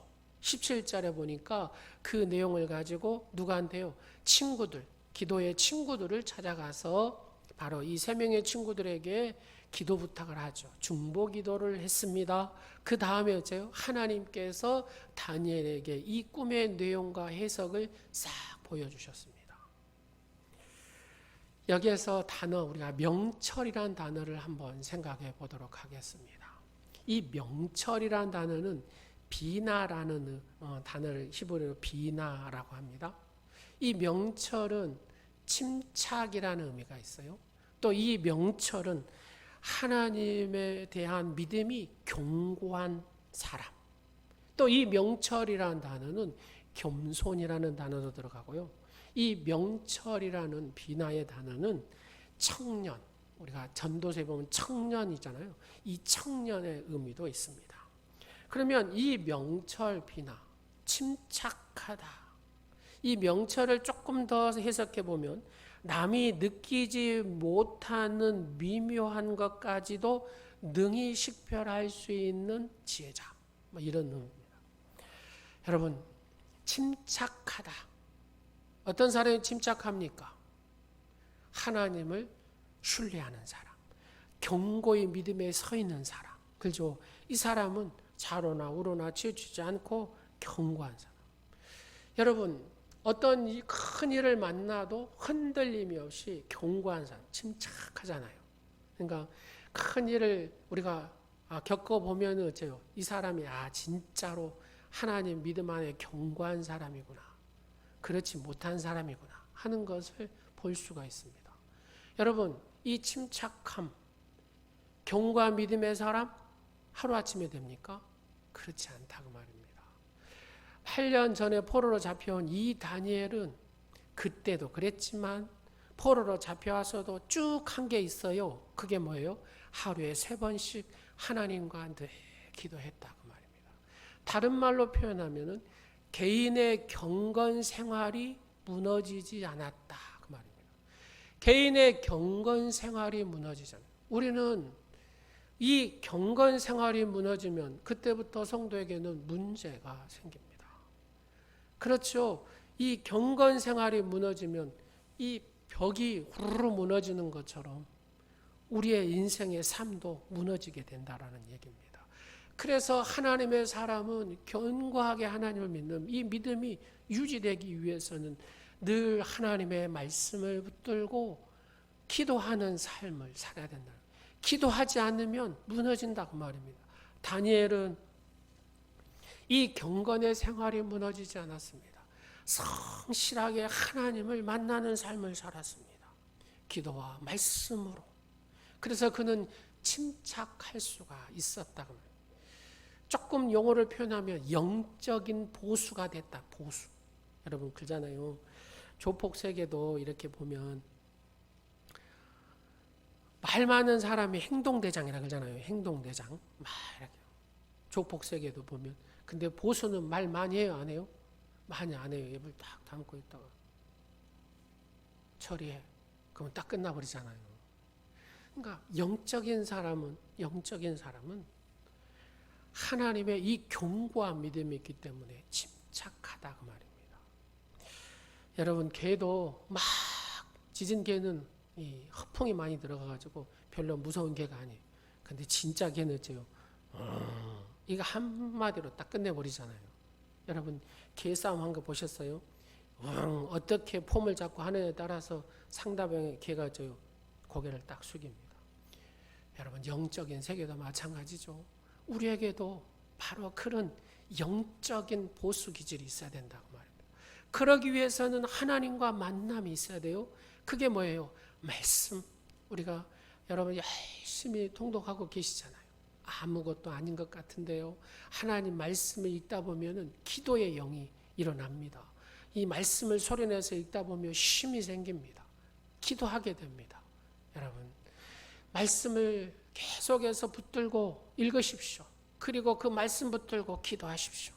17절에 보니까 그 내용을 가지고 누구한테요? 친구들, 기도의 친구들을 찾아가서 바로 이 세 명의 친구들에게 기도 부탁을 하죠. 중보 기도를 했습니다. 그 다음에 어째요? 하나님께서 다니엘에게 이 꿈의 내용과 해석을 싹 보여주셨습니다. 여기에서 단어, 우리가 명철이란 단어를 한번 생각해 보도록 하겠습니다. 이 명철이란 단어는 비나라는 단어를 히브리어로 비나라고 합니다. 이 명철은 침착이라는 의미가 있어요. 또 이 명철은 하나님에 대한 믿음이 견고한 사람. 또 이 명철이라는 단어는 겸손이라는 단어도 들어가고요. 이 명철이라는 비나의 단어는 청년, 우리가 전도서에 보면 청년이잖아요. 이 청년의 의미도 있습니다. 그러면 이 명철 비나, 침착하다. 이 명철을 조금 더 해석해 보면 남이 느끼지 못하는 미묘한 것까지도 능히 식별할 수 있는 지혜자. 뭐 이런 의미입니다. 여러분, 침착하다. 어떤 사람이 침착합니까? 하나님을 신뢰하는 사람, 견고히 믿음에 서 있는 사람. 그죠? 이 사람은 좌로나 우로나 치우치지 않고 견고한 사람. 여러분, 어떤 큰 일을 만나도 흔들림이 없이 견고한 사람, 침착하잖아요. 그러니까 큰 일을 우리가 겪어보면 어째요? 이 사람이 진짜로 하나님 믿음 안에 견고한 사람이구나. 그렇지 못한 사람이구나 하는 것을 볼 수가 있습니다. 여러분, 이 침착함, 견고한 믿음의 사람 하루아침에 됩니까? 그렇지 않다고 말입니다. 8년 전에 포로로 잡혀온 이 다니엘은 그때도 그랬지만 포로로 잡혀와서도 쭉 한 게 있어요. 그게 뭐예요? 하루에 3번씩 하나님과 늘 기도했다고 말입니다. 다른 말로 표현하면은 개인의 경건 생활이 무너지지 않았다 그 말입니다. 개인의 경건 생활이 무너지지 않아요. 우리는 이 경건 생활이 무너지면 그때부터 성도에게는 문제가 생깁니다. 그렇죠. 이 경건 생활이 무너지면 이 벽이 후루루 무너지는 것처럼 우리의 인생의 삶도 무너지게 된다라는 얘기입니다. 그래서 하나님의 사람은 견고하게 하나님을 믿는 이 믿음이 유지되기 위해서는 늘 하나님의 말씀을 붙들고 기도하는 삶을 살아야 된다. 기도하지 않으면 무너진다 그 말입니다. 다니엘은 이 경건의 생활이 무너지지 않았습니다. 성실하게 하나님을 만나는 삶을 살았습니다. 기도와 말씀으로. 그래서 그는 침착할 수가 있었다고 합니다. 조금 용어를 표현하면 영적인 보수가 됐다. 보수. 여러분 그러잖아요. 조폭세계도 이렇게 보면 말 많은 사람이 행동대장이라 그러잖아요. 행동대장. 막 이렇게. 조폭세계도 보면. 근데 보수는 말 많이 해요? 안 해요? 많이 안 해요. 입을 딱 담고 있다가 처리해. 그러면 딱 끝나버리잖아요. 그러니까 영적인 사람은 하나님의 이 견고한 믿음이 있기 때문에 침착하다 그 말입니다. 여러분 개도 막 짖은 개는 이 허풍이 많이 들어가가지고 별로 무서운 개가 아니에요. 근데 진짜 개는 어째요? 이거 한마디로 딱 끝내버리잖아요. 여러분 개 싸움 한 거 보셨어요? 어떻게 폼을 잡고 하느냐에 따라서 상대방의 개가 저 고개를 딱 숙입니다. 여러분 영적인 세계도 마찬가지죠. 우리에게도 바로 그런 영적인 보수 기질이 있어야 된다고 말입니다. 그러기 위해서는 하나님과 만남이 있어야 돼요. 그게 뭐예요? 말씀. 우리가 여러분 열심히 통독하고 계시잖아요. 아무것도 아닌 것 같은데요. 하나님 말씀을 읽다 보면은 기도의 영이 일어납니다. 이 말씀을 소리내서 읽다 보면 쉼이 생깁니다. 기도하게 됩니다. 여러분 말씀을 계속해서 붙들고 읽으십시오. 그리고 그 말씀 붙들고 기도하십시오.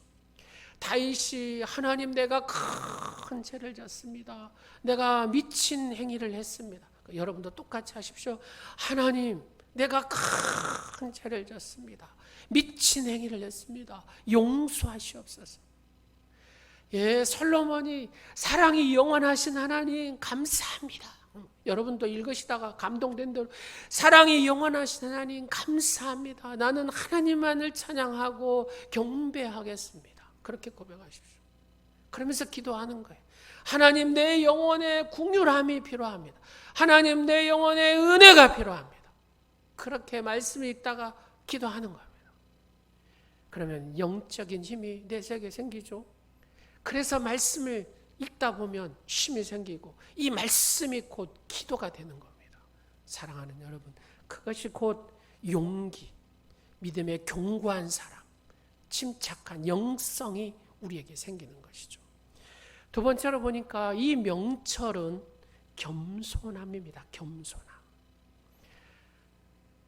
다윗이 하나님 내가 큰 죄를 졌습니다. 내가 미친 행위를 했습니다. 여러분도 똑같이 하십시오. 하나님 내가 큰 죄를 졌습니다. 미친 행위를 했습니다. 용서하시옵소서. 예, 솔로몬이 사랑이 영원하신 하나님 감사합니다. 여러분도 읽으시다가 감동된 대로 사랑이 영원하신 하나님 감사합니다. 나는 하나님만을 찬양하고 경배하겠습니다. 그렇게 고백하십시오. 그러면서 기도하는 거예요. 하나님 내 영혼의 긍휼함이 필요합니다. 하나님 내 영혼의 은혜가 필요합니다. 그렇게 말씀을 읽다가 기도하는 겁니다. 그러면 영적인 힘이 내 속에 생기죠. 그래서 말씀을 읽다 보면 힘이 생기고 이 말씀이 곧 기도가 되는 겁니다. 사랑하는 여러분, 그것이 곧 용기, 믿음의 견고한 사람, 침착한 영성이 우리에게 생기는 것이죠. 두 번째로 보니까 이 명철은 겸손함입니다. 겸손함.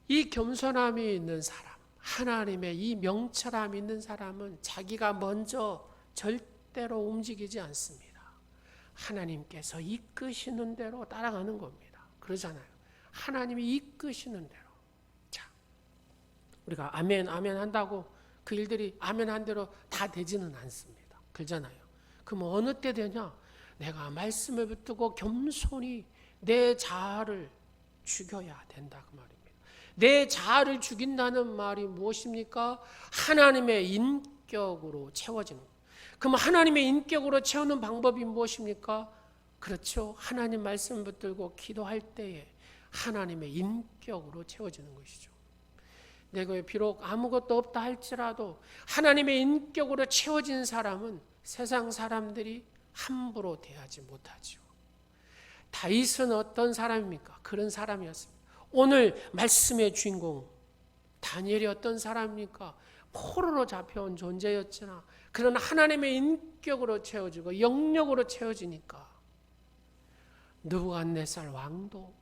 이 겸손함이 있는 사람, 하나님의 이 명철함이 있는 사람은 자기가 먼저 절대로 움직이지 않습니다. 하나님께서 이끄시는 대로 따라가는 겁니다. 그러잖아요. 하나님이 이끄시는 대로. 자, 우리가 아멘, 아멘 한다고 그 일들이 아멘 한 대로 다 되지는 않습니다. 그러잖아요. 그럼 어느 때 되냐? 내가 말씀을 붙들고 겸손히 내 자아를 죽여야 된다 그 말입니다. 내 자아를 죽인다는 말이 무엇입니까? 하나님의 인격으로 채워지는 거예요. 그럼 하나님의 인격으로 채우는 방법이 무엇입니까? 그렇죠. 하나님 말씀 붙들고 기도할 때에 하나님의 인격으로 채워지는 것이죠. 내가 비록 아무것도 없다 할지라도 하나님의 인격으로 채워진 사람은 세상 사람들이 함부로 대하지 못하죠. 다윗은 어떤 사람입니까? 그런 사람이었습니다. 오늘 말씀의 주인공 다니엘이 어떤 사람입니까? 포로로 잡혀온 존재였으나 그러나 하나님의 인격으로 채워지고 영역으로 채워지니까 느부갓네살 왕도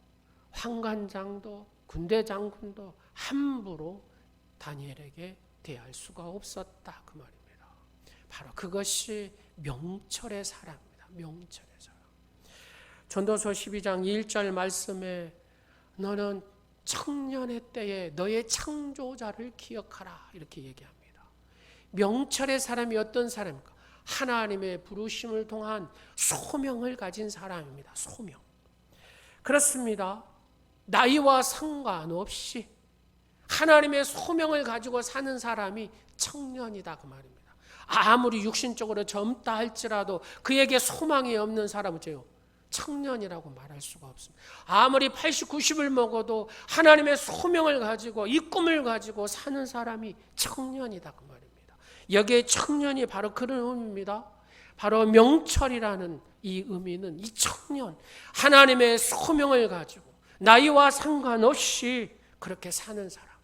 환관장도 군대 장군도 함부로 다니엘에게 대할 수가 없었다 그 말입니다. 바로 그것이 명철의 사람입니다. 명철의 사람. 전도서 12장 1절 말씀에 너는 청년의 때에 너의 창조자를 기억하라 이렇게 얘기합니다. 명철의 사람이 어떤 사람입니까? 하나님의 부르심을 통한 소명을 가진 사람입니다. 소명. 그렇습니다. 나이와 상관없이 하나님의 소명을 가지고 사는 사람이 청년이다 그 말입니다. 아무리 육신적으로 젊다 할지라도 그에게 소망이 없는 사람은 청년이라고 말할 수가 없습니다. 아무리 80, 90을 먹어도 하나님의 소명을 가지고 이 꿈을 가지고 사는 사람이 청년이다 그 말입니다. 여기에 청년이 바로 그런 의미입니다. 바로 명철이라는 이 의미는 이 청년, 하나님의 소명을 가지고 나이와 상관없이 그렇게 사는 사람.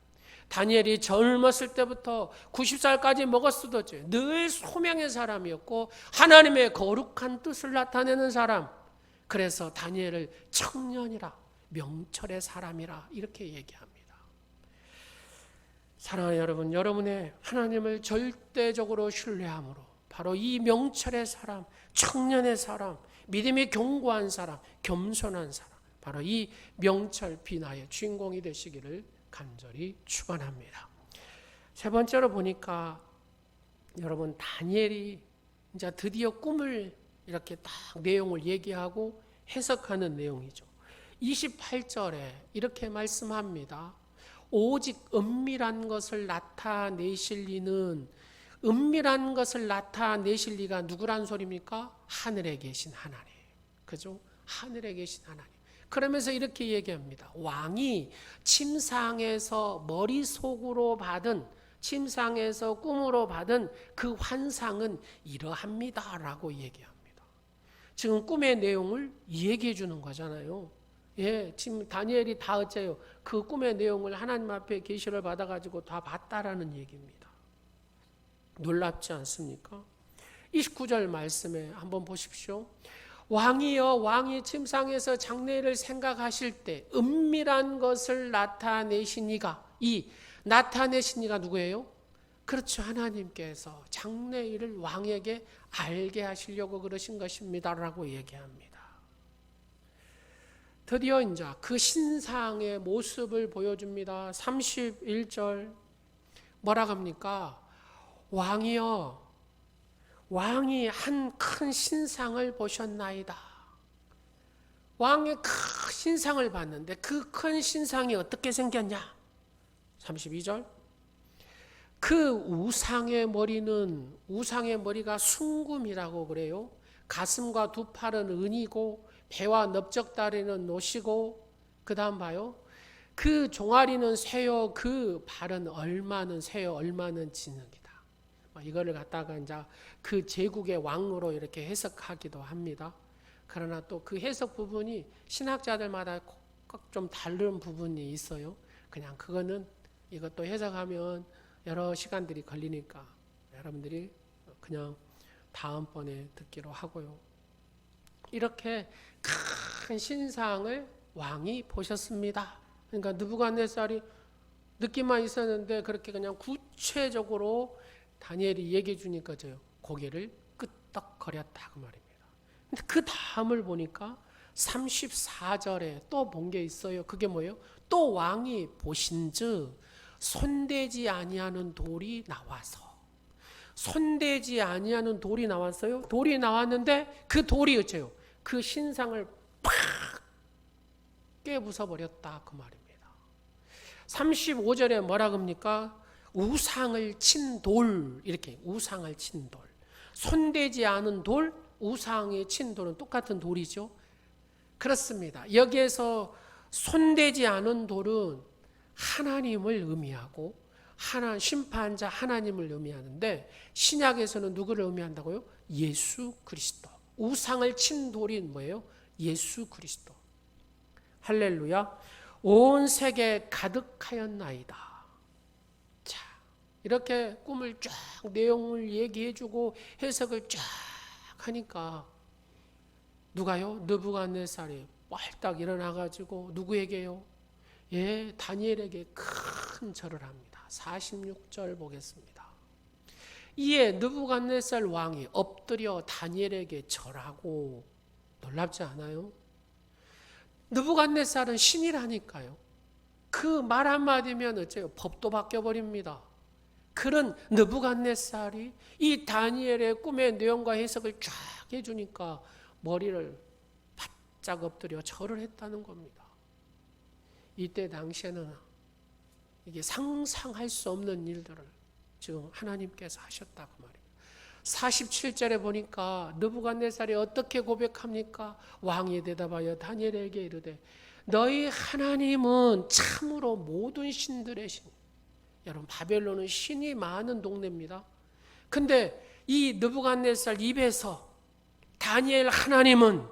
다니엘이 젊었을 때부터 90살까지 먹었어도 늘 소명의 사람이었고 하나님의 거룩한 뜻을 나타내는 사람. 그래서 다니엘을 청년이라, 명철의 사람이라 이렇게 얘기합니다. 사랑하는 여러분, 여러분의 하나님을 절대적으로 신뢰함으로 바로 이 명철의 사람, 청년의 사람, 믿음이 견고한 사람, 겸손한 사람, 바로 이 명철 비나의 주인공이 되시기를 간절히 축원합니다. 세 번째로 보니까 여러분 다니엘이 이제 드디어 꿈을 이렇게 딱 내용을 얘기하고 해석하는 내용이죠. 28절에 이렇게 말씀합니다. 오직 은밀한 것을 나타내실 이는 은밀한 것을 나타내실 이가 누구란 소리입니까? 하늘에 계신 하나님. 그죠? 하늘에 계신 하나님. 그러면서 이렇게 얘기합니다. 왕이 침상에서 머릿속으로 받은 침상에서 꿈으로 받은 그 환상은 이러합니다 라고 얘기합니다. 지금 꿈의 내용을 얘기해 주는 거잖아요. 예, 지금 다니엘이 다 어째요? 그 꿈의 내용을 하나님 앞에 계시를 받아가지고 다 봤다라는 얘기입니다. 놀랍지 않습니까? 29절 말씀에 한번 보십시오. 왕이여, 왕이 침상에서 장래일을 생각하실 때 은밀한 것을 나타내신 이가, 이 나타내신 이가 누구예요? 그렇죠. 하나님께서 장래일을 왕에게 알게 하시려고 그러신 것입니다 라고 얘기합니다. 드디어 이제 그 신상의 모습을 보여줍니다. 31절 뭐라고 합니까? 왕이여, 왕이 한 큰 신상을 보셨나이다. 왕의 큰 신상을 봤는데 그 큰 신상이 어떻게 생겼냐? 32절 그 우상의 머리는, 우상의 머리가 순금이라고 그래요. 가슴과 두 팔은 은이고 배와 넓적다리는 노시고, 그 다음 봐요. 그 종아리는 쇠요, 그 발은 얼마는 쇠요, 얼마는 진흙이다. 이거를 갖다가 이제 그 제국의 왕으로 이렇게 해석하기도 합니다. 그러나 또 그 해석 부분이 신학자들마다 꼭 좀 다른 부분이 있어요. 그냥 그거는 이것도 해석하면 여러 시간들이 걸리니까 여러분들이 그냥 다음번에 듣기로 하고요. 이렇게 큰 신상을 왕이 보셨습니다. 그러니까 느부갓네살이 느낌만 있었는데 그렇게 그냥 구체적으로 다니엘이 얘기해 주니까 고개를 끄덕거렸다 그 말입니다. 근데 그 다음을 보니까 34절에 또 본 게 있어요. 그게 뭐예요? 또 왕이 보신즉 손대지 아니하는 돌이 나와서, 손대지 아니하는 돌이 나왔어요. 돌이 나왔는데 그 돌이 어째요? 그 신상을 팍 깨부숴 버렸다 그 말입니다. 35절에 뭐라고 합니까? 우상을 친 돌, 이렇게 우상을 친 돌. 손대지 않은 돌, 우상에 친 돌은 똑같은 돌이죠. 그렇습니다. 여기에서 손대지 않은 돌은 하나님을 의미하고 심판자 하나님을 의미하는데 신약에서는 누구를 의미한다고요? 예수 그리스도. 우상을 친 돌이 뭐예요? 예수 그리스도. 할렐루야. 온 세계 가득하였나이다. 자, 이렇게 꿈을 쫙 내용을 얘기해주고 해석을 쫙 하니까 누가요? 느부갓네살이 뻘딱 일어나가지고 누구에게요? 예, 다니엘에게 큰 절을 합니다. 46절 보겠습니다. 이에 느부갓네살 왕이 엎드려 다니엘에게 절하고, 놀랍지 않아요? 느부갓네살은 신이라니까요. 그 말 한마디면 어째요? 법도 바뀌어버립니다. 그런 느부갓네살이 이 다니엘의 꿈의 내용과 해석을 쫙 해주니까 머리를 바짝 엎드려 절을 했다는 겁니다. 이때 당시에는 이게 상상할 수 없는 일들을 지금 하나님께서 하셨다고 말이에요. 47절에 보니까 느부갓네살이 어떻게 고백합니까? 왕이 대답하여 다니엘에게 이르되 너희 하나님은 참으로 모든 신들의 신. 여러분, 바벨론은 신이 많은 동네입니다. 근데 이 느부갓네살 입에서 다니엘 하나님은,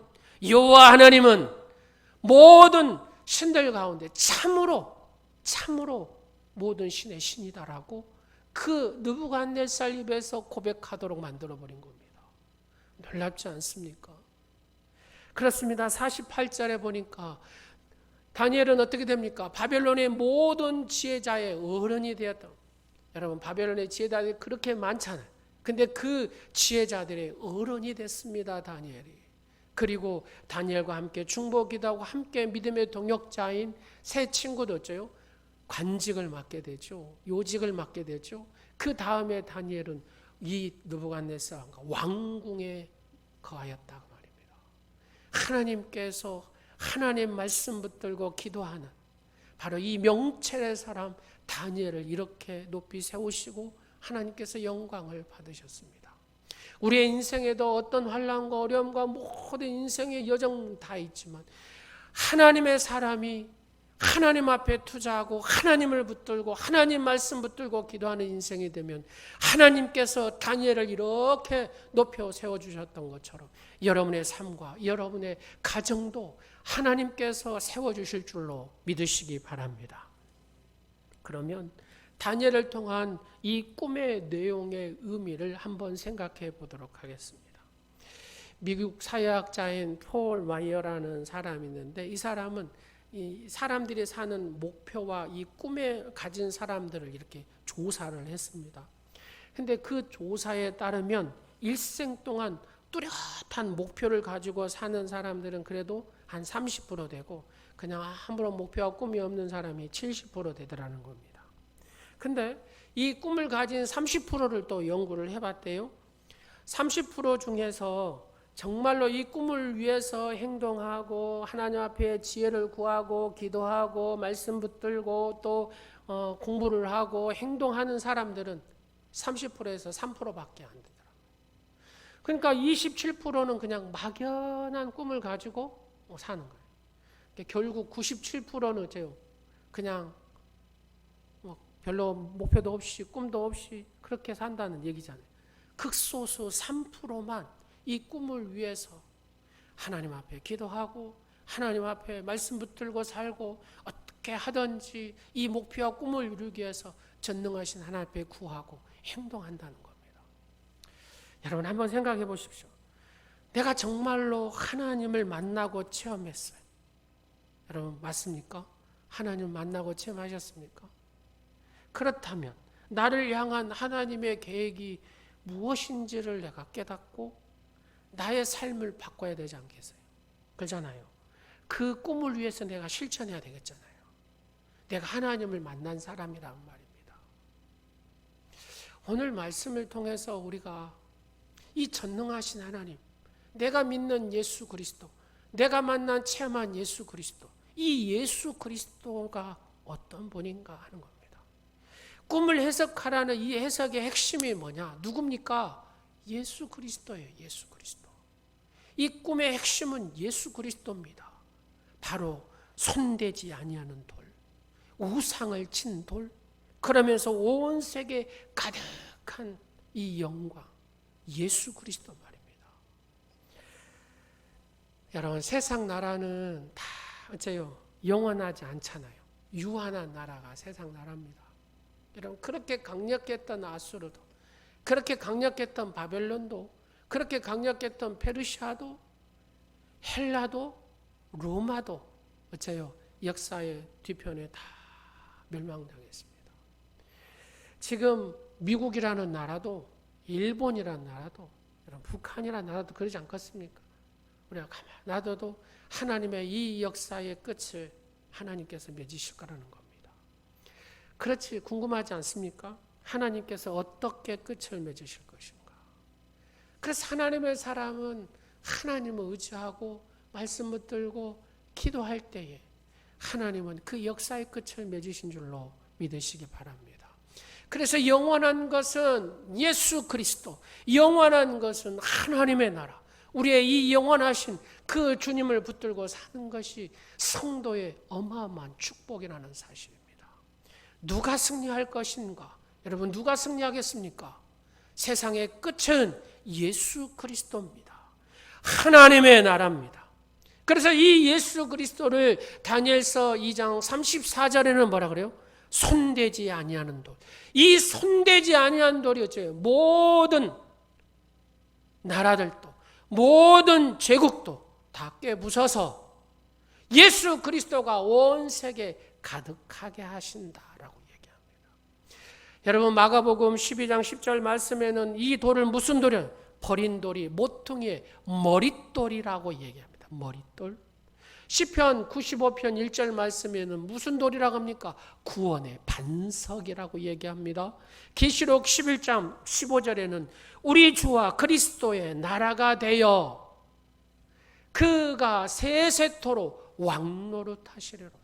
여호와 하나님은 모든 신들 가운데 참으로 모든 신의 신이다라고 그 느부갓네살 입에서 고백하도록 만들어버린 겁니다. 놀랍지 않습니까? 그렇습니다. 48절에 보니까 다니엘은 어떻게 됩니까? 바벨론의 모든 지혜자의 어른이 되었다. 여러분, 바벨론의 지혜자들이 그렇게 많잖아요. 근데 그 지혜자들의 어른이 됐습니다, 다니엘이. 그리고 다니엘과 함께 중보기도하고 함께 믿음의 동역자인 세 친구도 어쩌요? 관직을 맡게 되죠. 요직을 맡게 되죠. 그 다음에 다니엘은 이 느부갓네살과 왕궁에 거하였다고 말입니다. 하나님께서 하나님 말씀 붙들고 기도하는 바로 이 명철의 사람 다니엘을 이렇게 높이 세우시고 하나님께서 영광을 받으셨습니다. 우리의 인생에도 어떤 환난과 어려움과 모든 인생의 여정 다 있지만 하나님의 사람이 하나님 앞에 투자하고 하나님을 붙들고 하나님 말씀 붙들고 기도하는 인생이 되면 하나님께서 다니엘을 이렇게 높여 세워주셨던 것처럼 여러분의 삶과 여러분의 가정도 하나님께서 세워주실 줄로 믿으시기 바랍니다. 그러면 다니엘을 통한 이 꿈의 내용의 의미를 한번 생각해 보도록 하겠습니다. 미국 사회학자인 폴 마이어라는 사람이 있는데 이 사람은 이 사람들이 사는 목표와 이 꿈에 가진 사람들을 이렇게 조사를 했습니다. 근데 그 조사에 따르면 일생 동안 뚜렷한 목표를 가지고 사는 사람들은 그래도 한 30% 되고 그냥 아무런 목표와 꿈이 없는 사람이 70% 되더라는 겁니다. 근데 이 꿈을 가진 30%를 또 연구를 해봤대요. 30% 중에서 정말로 이 꿈을 위해서 행동하고 하나님 앞에 지혜를 구하고 기도하고 말씀 붙들고 또 공부를 하고 행동하는 사람들은 30%에서 3%밖에 안 되더라고요. 그러니까 27%는 그냥 막연한 꿈을 가지고 사는 거예요. 그러니까 결국 97%는 그냥 별로 목표도 없이 꿈도 없이 그렇게 산다는 얘기잖아요. 극소수 3%만 이 꿈을 위해서 하나님 앞에 기도하고 하나님 앞에 말씀 붙들고 살고 어떻게 하든지 이 목표와 꿈을 이루기 위해서 전능하신 하나님 앞에 구하고 행동한다는 겁니다. 여러분 한번 생각해 보십시오. 내가 정말로 하나님을 만나고 체험했어요. 여러분 맞습니까? 하나님 만나고 체험하셨습니까? 그렇다면 나를 향한 하나님의 계획이 무엇인지를 내가 깨닫고 나의 삶을 바꿔야 되지 않겠어요? 그러잖아요. 그 꿈을 위해서 내가 실천해야 되겠잖아요. 내가 하나님을 만난 사람이란 말입니다. 오늘 말씀을 통해서 우리가 이 전능하신 하나님, 내가 믿는 예수 그리스도, 내가 만난 체험한 예수 그리스도, 이 예수 그리스도가 어떤 분인가 하는 겁니다. 꿈을 해석하라는 이 해석의 핵심이 뭐냐? 누굽니까? 예수 그리스도예요. 예수 그리스도. 이 꿈의 핵심은 예수 그리스도입니다. 바로 손대지 아니하는 돌, 우상을 친 돌, 그러면서 온 세계에 가득한 이 영광, 예수 그리스도 말입니다. 여러분 세상 나라는 다 어째요? 영원하지 않잖아요. 유한한 나라가 세상 나라입니다. 여러분 그렇게 강력했던 아수르도, 그렇게 강력했던 바벨론도, 그렇게 강력했던 페르시아도, 헬라도, 로마도 어째요? 역사의 뒤편에 다 멸망당했습니다. 지금 미국이라는 나라도 일본이라는 나라도, 여러분 북한이라는 나라도 그러지 않겠습니까? 우리가 가만 놔둬도 하나님의 이 역사의 끝을 하나님께서 맺으실 거라는 겁니다. 그렇지 궁금하지 않습니까? 하나님께서 어떻게 끝을 맺으실 것인가? 그래서 하나님의 사람은 하나님을 의지하고 말씀 붙들고 기도할 때에 하나님은 그 역사의 끝을 맺으신 줄로 믿으시기 바랍니다. 그래서 영원한 것은 예수 그리스도, 영원한 것은 하나님의 나라, 우리의 이 영원하신 그 주님을 붙들고 사는 것이 성도의 어마어마한 축복이라는 사실입니다. 누가 승리할 것인가? 여러분 누가 승리하겠습니까? 세상의 끝은 예수 그리스도입니다. 하나님의 나라입니다. 그래서 이 예수 그리스도를 다니엘서 2장 34절에는 뭐라 그래요? 손대지 아니하는 돌. 이 손대지 아니한 돌이 어째요? 모든 나라들도 모든 제국도 다 깨부숴서 예수 그리스도가 온 세계에 가득하게 하신다라고 얘기합니다. 여러분 마가복음 12장 10절 말씀에는 이 돌을 무슨 돌이에요? 버린 돌이 모퉁이의 머릿돌이라고 얘기합니다. 머릿돌. 시편 95편 1절 말씀에는 무슨 돌이라고 합니까? 구원의 반석이라고 얘기합니다. 계시록 11장 15절에는 우리 주와 그리스도의 나라가 되어 그가 세세토록 왕노릇하시리로다.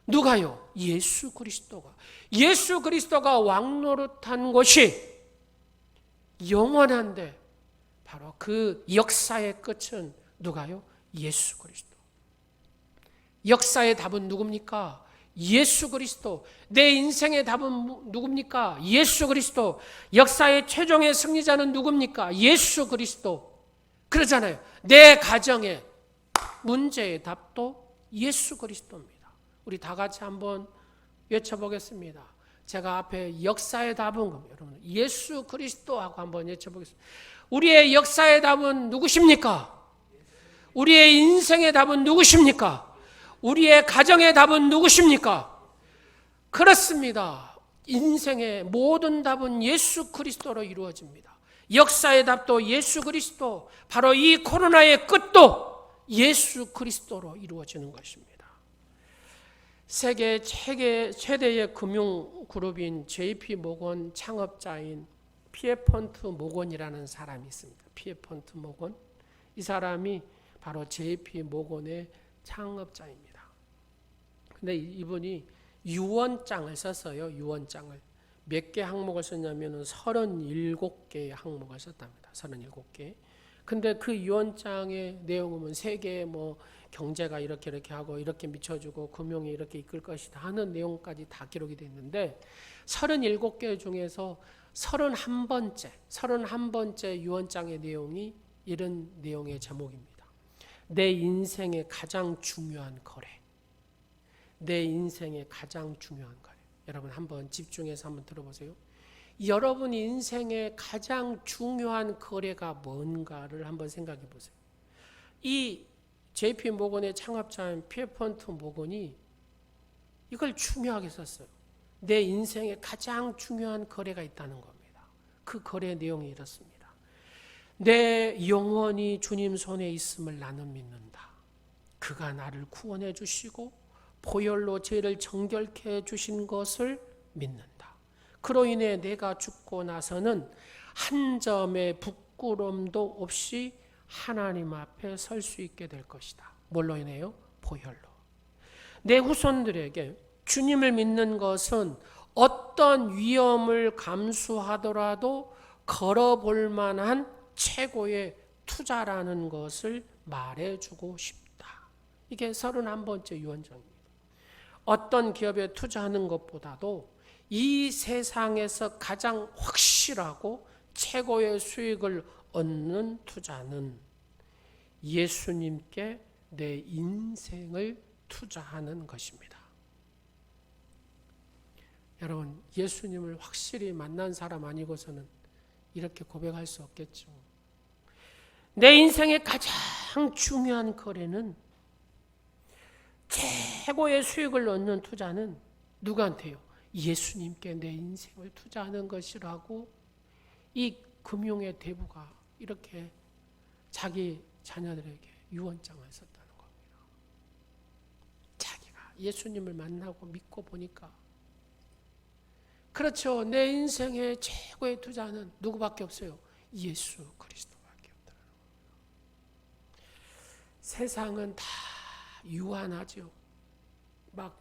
누가요? 예수 그리스도가. 예수 그리스도가 왕노릇한 곳이 영원한데 바로 그 역사의 끝은 누가요? 예수 그리스도. 역사의 답은 누굽니까? 예수 그리스도. 내 인생의 답은 누굽니까? 예수 그리스도. 역사의 최종의 승리자는 누굽니까? 예수 그리스도. 그러잖아요. 내 가정의 문제의 답도 예수 그리스도입니다. 우리 다 같이 한번 외쳐보겠습니다. 제가 앞에 역사의 답은 여러분 예수 그리스도하고 한번 외쳐보겠습니다. 우리의 역사의 답은 누구십니까? 우리의 인생의 답은 누구십니까? 우리의 가정의 답은 누구십니까? 그렇습니다. 인생의 모든 답은 예수 그리스도로 이루어집니다. 역사의 답도 예수 그리스도, 바로 이 코로나의 끝도 예수 그리스도로 이루어지는 것입니다. 세계 최대의 금융그룹인 JP 모건 창업자인 피에폰트 모건이라는 사람이 있습니다. 피에폰트 모건. 이 사람이 바로 JP 모건의 창업자입니다. 근데 이분이 유언장을 썼어요. 유언장을. 몇 개 항목을 썼냐면 37개의 항목을 썼답니다. 37개. 근데 그 유언장의 내용은 세계의 경제가 이렇게 하고 이렇게 미쳐주고 금융이 이렇게 이끌 것이다 하는 내용까지 다 기록이 되어 있는데 37개 중에서 31번째 유언장의 내용이 이런 내용의 제목입니다. 내 인생의 가장 중요한 거래. 내 인생의 가장 중요한 거래. 여러분 한번 집중해서 한번 들어보세요. 여러분 인생의 가장 중요한 거래가 뭔가를 한번 생각해 보세요. 이 JP 모건의 창업자인 피에폰트 모건이 이걸 중요하게 썼어요. 내 인생의 가장 중요한 거래가 있다는 겁니다. 그 거래 내용이 이렇습니다. 내 영혼이 주님 손에 있음을 나는 믿는다. 그가 나를 구원해 주시고 보혈로 죄를 정결케 해주신 것을 믿는다. 그로 인해 내가 죽고 나서는 한 점의 부끄럼도 없이 하나님 앞에 설 수 있게 될 것이다. 뭘로 인해요? 보혈로. 내 후손들에게 주님을 믿는 것은 어떤 위험을 감수하더라도 걸어볼 만한 최고의 투자라는 것을 말해주고 싶다. 이게 31번째 유언장입니다. 어떤 기업에 투자하는 것보다도 이 세상에서 가장 확실하고 최고의 수익을 얻는 투자는 예수님께 내 인생을 투자하는 것입니다. 여러분, 예수님을 확실히 만난 사람 아니고서는 이렇게 고백할 수 없겠죠. 내 인생의 가장 중요한 거래는, 최고의 수익을 얻는 투자는 누구한테요? 예수님께 내 인생을 투자하는 것이라고 이 금융의 대부가 이렇게 자기 자녀들에게 유언장을 썼다는 겁니다. 자기가 예수님을 만나고 믿고 보니까 그렇죠. 내 인생의 최고의 투자는 누구밖에 없어요? 예수 그리스도밖에 없다는 거예요. 세상은 다 유한하죠. 막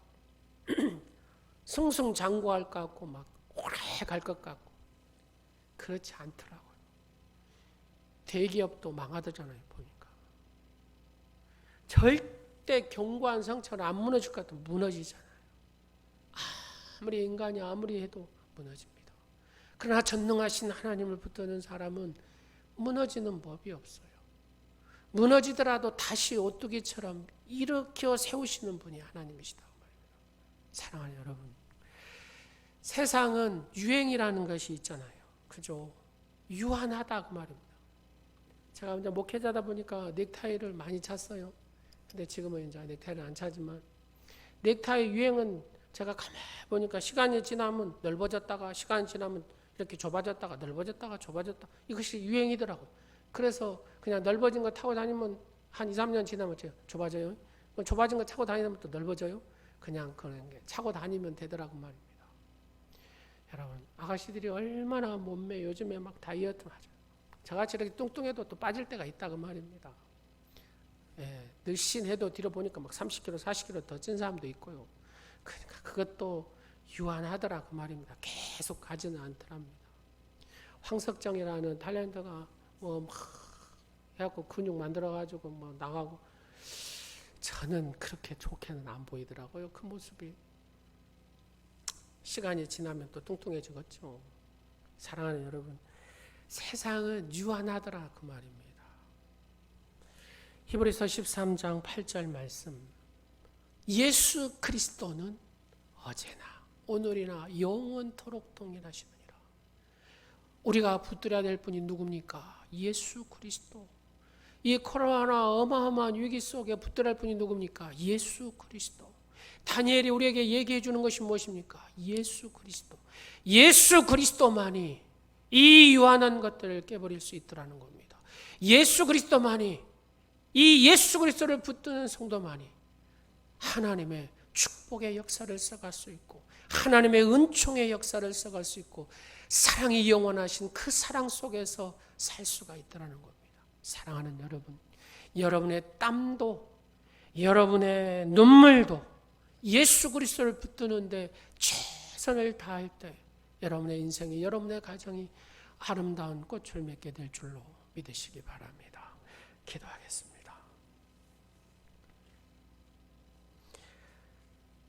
승승장구할 것 같고 막 오래 갈 것 같고 그렇지 않더라고요. 대기업도 망하더잖아요. 보니까 절대 견고한 성처럼 안 무너질 것 같으면 무너지잖아요. 아무리 인간이 아무리 해도 무너집니다. 그러나 전능하신 하나님을 붙드는 사람은 무너지는 법이 없어요. 무너지더라도 다시 오뚜기처럼 일으켜 세우시는 분이 하나님이시다. 사랑하는 여러분, 세상은 유행이라는 것이 있잖아요. 그죠? 유한하다 그 말입니다. 제가 이제 목회자다 보니까 넥타이를 많이 찼어요. 근데 지금은 이제 넥타이를 안 차지만 넥타이 유행은 제가 가만히 보니까 시간이 지나면 넓어졌다가 시간이 지나면 이렇게 좁아졌다가 넓어졌다가 좁아졌다. 이것이 유행이더라고요. 그래서 그냥 넓어진 거 타고 다니면 한 2, 3년 지나면 좁아져요. 좁아진 거 차고 다니면 또 넓어져요. 그냥 그런 게 차고 다니면 되더라고 말입니다. 여러분, 아가씨들이 얼마나 몸매 요즘에 막 다이어트 하죠. 저같이 이렇게 뚱뚱해도 또 빠질 때가 있다고 말입니다. 예, 늘씬해도 뒤로 보니까 막 30kg, 40kg 더 찐 사람도 있고요. 그러니까 그것도 유한하더라고 말입니다. 계속 가지는 않더랍니다. 황석정이라는 탤런트가 뭐 막 해갖고 근육 만들어가지고 뭐 나가고 저는 그렇게 좋게는 안 보이더라고요. 그 모습이. 시간이 지나면 또 뚱뚱해지겠죠. 사랑하는 여러분, 세상은 유한하더라 그 말입니다. 히브리서 13장 8절 말씀, 예수 그리스도는 어제나 오늘이나 영원토록 동일하시느니라. 우리가 붙들어야 될 분이 누굽니까? 예수 그리스도. 이 코로나 어마어마한 위기 속에 붙들어야 할 분이 누굽니까? 예수 그리스도. 다니엘이 우리에게 얘기해 주는 것이 무엇입니까? 예수 그리스도. 예수 그리스도만이 이 유한한 것들을 깨버릴 수 있더라는 겁니다. 예수 그리스도만이, 이 예수 그리스도를 붙드는 성도만이 하나님의 축복의 역사를 써갈 수 있고 하나님의 은총의 역사를 써갈 수 있고 사랑이 영원하신 그 사랑 속에서 살 수가 있다는 겁니다. 사랑하는 여러분, 여러분의 땀도 여러분의 눈물도 예수 그리스도를 붙드는데 최선을 다할 때 여러분의 인생이, 여러분의 가정이 아름다운 꽃을 맺게 될 줄로 믿으시기 바랍니다. 기도하겠습니다.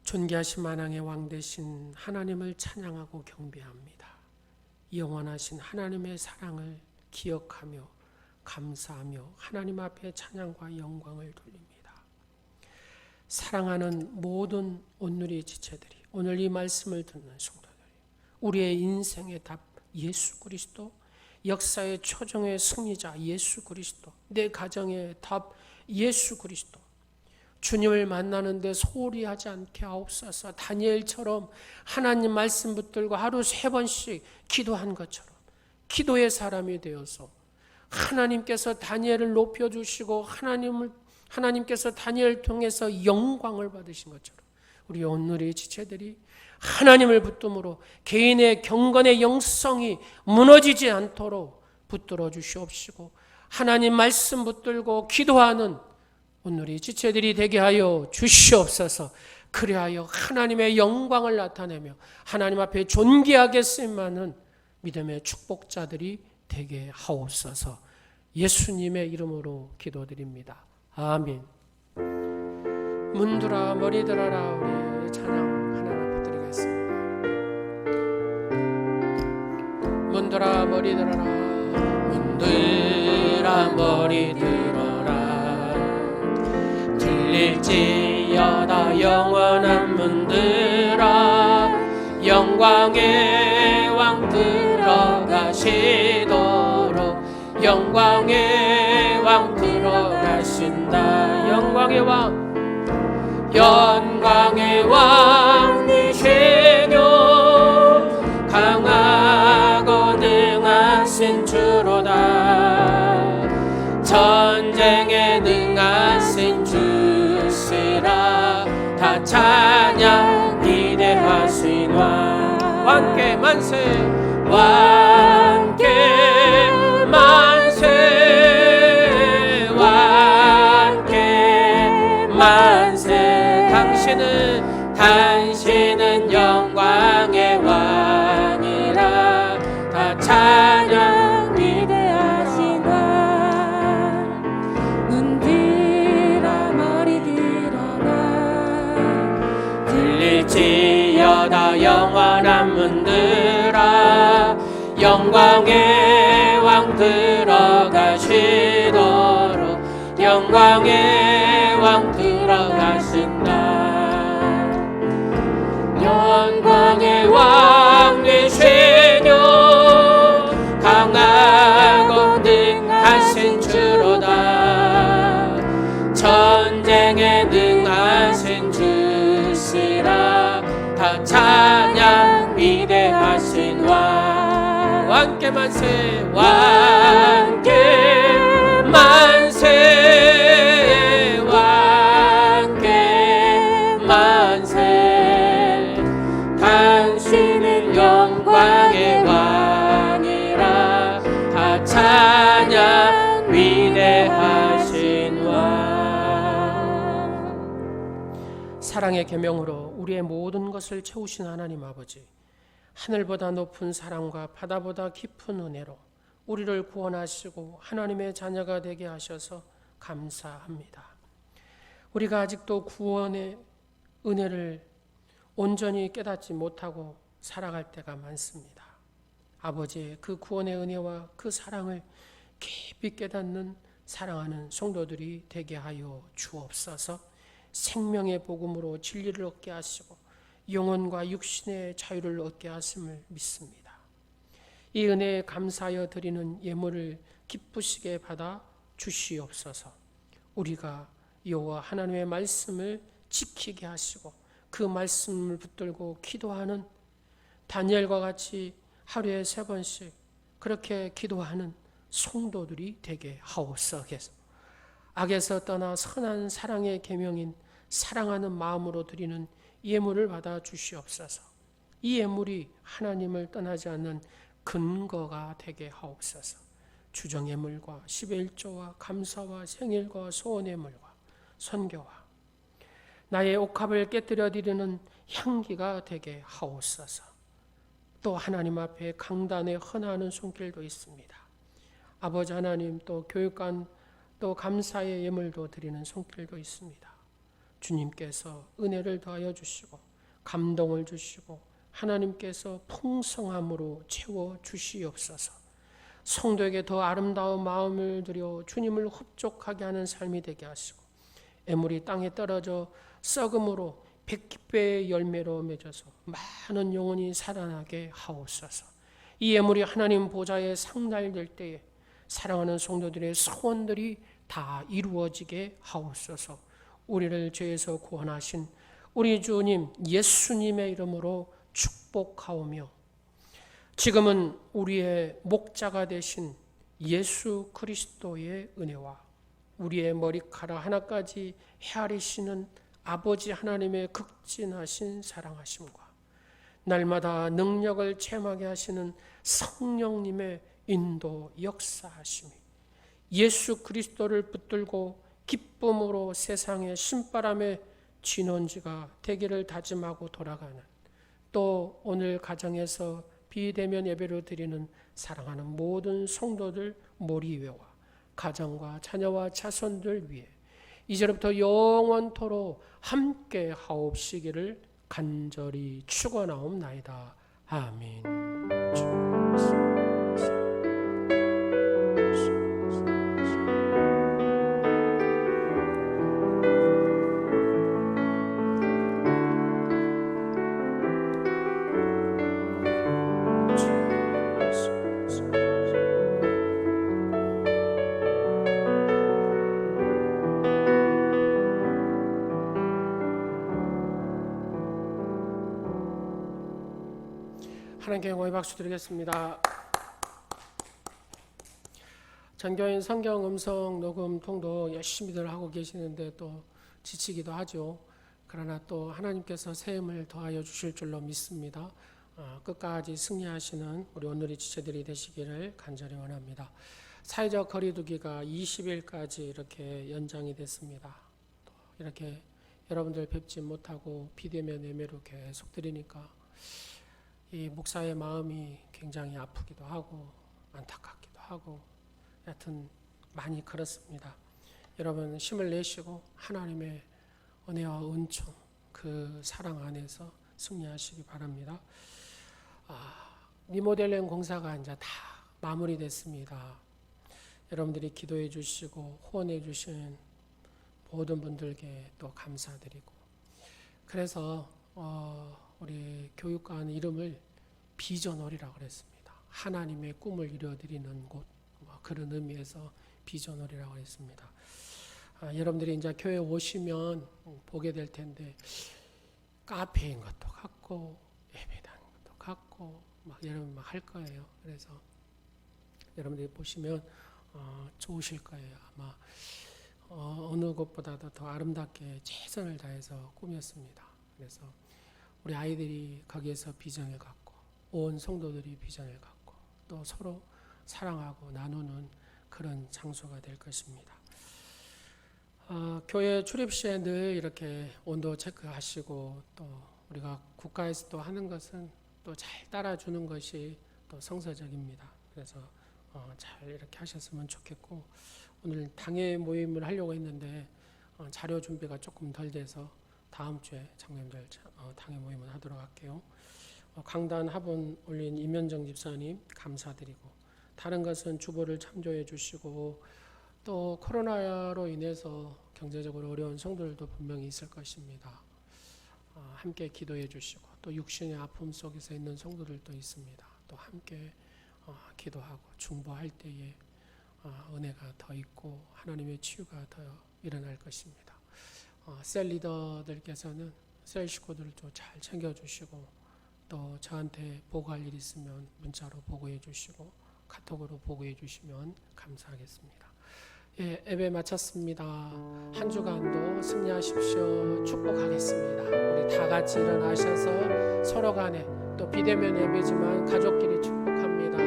존귀하신 만왕의 왕 되신 하나님을 찬양하고 경배합니다. 영원하신 하나님의 사랑을 기억하며 감사하며 하나님 앞에 찬양과 영광을 돌립니다. 사랑하는 모든 온누리 지체들이, 오늘 이 말씀을 듣는 성도들이 우리의 인생의 답 예수 그리스도, 역사의 초정의 승리자 예수 그리스도, 내 가정의 답 예수 그리스도, 주님을 만나는데 소홀히 하지 않게 하옵소서. 다니엘처럼 하나님 말씀 붙들고 하루 3번씩 기도한 것처럼 기도의 사람이 되어서 하나님께서 다니엘을 높여주시고 하나님께서 다니엘을 통해서 영광을 받으신 것처럼 우리 온누리 지체들이 하나님을 붙듦으로 개인의 경건의 영성이 무너지지 않도록 붙들어 주시옵시고 하나님 말씀 붙들고 기도하는 온누리 지체들이 되게 하여 주시옵소서. 그리하여 하나님의 영광을 나타내며 하나님 앞에 존귀하게 쓰임받는 믿음의 축복자들이 되게 하옵소서. 예수님의 이름으로 기도드립니다. 아멘. 문들아 머리 들어라. 우리 찬양 하나님 앞에 드리겠습니다. 문들아 머리 들어라. 문들아 머리 들어라. 들릴지어다 영원한 문들아. 영광의 왕 들어가시도록 영광의 왕 들어가신다. 영광의 왕, 영광의 왕 되시며 강하고 능하신 주 다 찬양 위대하신 왕 왕께 만세 왕께 만세 왕께 만세 당신은 영광의 왕이라 다 찬양 위대하신 왕 눈 들어 머리 들어라 들릴지어다 영원한 문들아 영광의 왕 들어가시도록 영광의 왕 들어가신다 영광의 왕 되시뇨 강하고 능하신 주로다 전쟁에 능하신 주시라 다 찬양 위대하신 왕 왕께 만세 왕께 만세 왕께 만세 당신은 영광의 왕이라 다 찬양 위대하신 왕 사랑의 계명으로 우리의 모든 것을 채우신 하나님 아버지 하늘보다 높은 사랑과 바다보다 깊은 은혜로 우리를 구원하시고 하나님의 자녀가 되게 하셔서 감사합니다. 우리가 아직도 구원의 은혜를 온전히 깨닫지 못하고 살아갈 때가 많습니다. 아버지의 그 구원의 은혜와 그 사랑을 깊이 깨닫는 사랑하는 성도들이 되게 하여 주옵소서. 생명의 복음으로 진리를 얻게 하시고 영혼과 육신의 자유를 얻게 하심을 믿습니다. 이 은혜에 감사하여 드리는 예물을 기쁘시게 받아 주시옵소서. 우리가 여호와 하나님의 말씀을 지키게 하시고 그 말씀을 붙들고 기도하는 다니엘과 같이 하루에 3번씩 그렇게 기도하는 성도들이 되게 하옵소서. 악에서 떠나 선한 사랑의 계명인 사랑하는 마음으로 드리는 예물을 받아 주시옵소서. 이 예물이 하나님을 떠나지 않는 근거가 되게 하옵소서. 주정예물과 10의 1조와 감사와 생일과 소원예물과 선교와 나의 옥합을 깨뜨려 드리는 향기가 되게 하옵소서. 또 하나님 앞에 강단에 헌하는 손길도 있습니다. 아버지 하나님 또 교육관 또 감사의 예물도 드리는 손길도 있습니다. 주님께서 은혜를 더하여 주시고 감동을 주시고 하나님께서 풍성함으로 채워 주시옵소서. 성도에게 더 아름다운 마음을 들여 주님을 흡족하게 하는 삶이 되게 하시고 애물이 땅에 떨어져 썩음으로 100배의 열매로 맺어서 많은 영혼이 살아나게 하옵소서. 이 애물이 하나님 보좌에 상달될 때에 사랑하는 성도들의 소원들이 다 이루어지게 하옵소서. 우리를 죄에서 구원하신 우리 주님 예수님의 이름으로 축복하오며 지금은 우리의 목자가 되신 예수 그리스도의 은혜와 우리의 머리카락 하나까지 헤아리시는 아버지 하나님의 극진하신 사랑하심과 날마다 능력을 체험하게 하시는 성령님의 인도 역사하심이 예수 그리스도를 붙들고 기쁨으로 세상의 신바람에 진원지가 되기를 다짐하고 돌아가는 또 오늘 가정에서 비대면 예배를 드리는 사랑하는 모든 성도들 모리회와 가정과 자녀와 자손들 위해 이제부터 영원토록 함께 하옵시기를 간절히 축원하옵나이다. 아멘. 하나님께 영광의 박수 드리겠습니다. 전교인 성경 음성 녹음통도 열심히들 하고 계시는데 또 지치기도 하죠. 그러나 또 하나님께서 새 힘을 더하여 주실 줄로 믿습니다. 끝까지 승리하시는 우리 오늘의 지체들이 되시기를 간절히 원합니다. 사회적 거리두기가 20일까지 이렇게 연장이 됐습니다. 또 이렇게 여러분들 뵙지 못하고 비대면 예매로 계속 드리니까 이 목사의 마음이 굉장히 아프기도 하고 안타깝기도 하고 여하튼 많이 그렇습니다. 여러분 힘을 내시고 하나님의 은혜와 은총 그 사랑 안에서 승리하시기 바랍니다. 리모델링 공사가 이제 다 마무리됐습니다. 여러분들이 기도해 주시고 후원해 주신 모든 분들께 또 감사드리고 그래서 우리 교육관 이름을 비전홀이라고 그랬습니다. 하나님의 꿈을 이루어드리는 곳 그런 의미에서 비전홀이라고 했습니다. 여러분들이 이제 교회 오시면 보게 될 텐데 카페인 것도 같고 예배당인 것도 같고 막 여러분 막 할 거예요. 그래서 여러분들이 보시면 좋으실 거예요. 아마 어느 곳보다도 더 아름답게 최선을 다해서 꾸몄습니다. 그래서 우리 아이들이 거기에서 비전을 갖고 온 성도들이 비전을 갖고 또 서로 사랑하고 나누는 그런 장소가 될 것입니다. 교회 출입 시에 늘 이렇게 온도 체크하시고 또 우리가 국가에서 또 하는 것은 또 잘 따라주는 것이 또 성서적입니다. 그래서 잘 이렇게 하셨으면 좋겠고 오늘 당회 모임을 하려고 했는데 자료 준비가 조금 덜 돼서 다음 주에 장로님들 당회 모임을 하도록 할게요. 강단 화분 올린 임현정 집사님 감사드리고 다른 것은 주보를 참조해 주시고 또 코로나로 인해서 경제적으로 어려운 성도들도 분명히 있을 것입니다. 함께 기도해 주시고 또 육신의 아픔 속에서 있는 성도들도 있습니다. 또 함께 기도하고 중보할 때에 은혜가 더 있고 하나님의 치유가 더 일어날 것입니다. 셀 리더들께서는 셀 식구들도 잘 챙겨주시고 또 저한테 보고할 일 있으면 문자로 보고해 주시고 카톡으로 보고해 주시면 감사하겠습니다. 예, 예배 마쳤습니다. 한 주간도 승리하십시오. 축복하겠습니다. 우리 다 같이 일어나셔서 서로 간에 또 비대면 예배지만 가족끼리 축복합니다.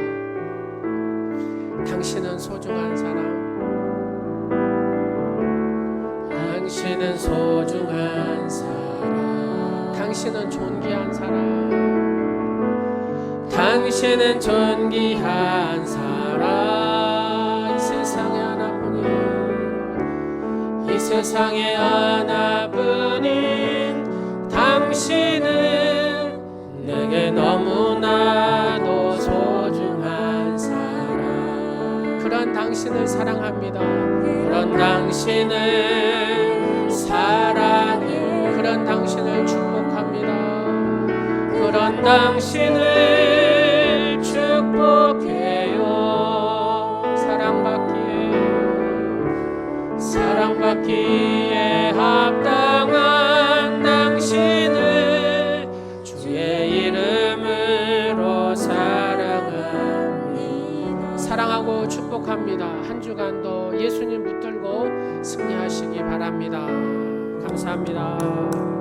당신은 소중한 사람. 당신은 소중한 사람. 당신은 존귀한 사람. 당신은 존귀한 사람. 이 세상에 하나뿐인 이 세상에 하나뿐인 당신은 내게 너무나도 소중한 사람. 그런 당신을 사랑합니다. 그런 당신을 사랑해. 그런 당신을 축복합니다. 그런 당신을 축복해요. 사랑받기에 합당한 당신을 주의 이름으로 사랑합니다. 사랑하고 축복합니다. 한 주간도 예수님 붙들고 승리하시기 바랍니다. 감사합니다.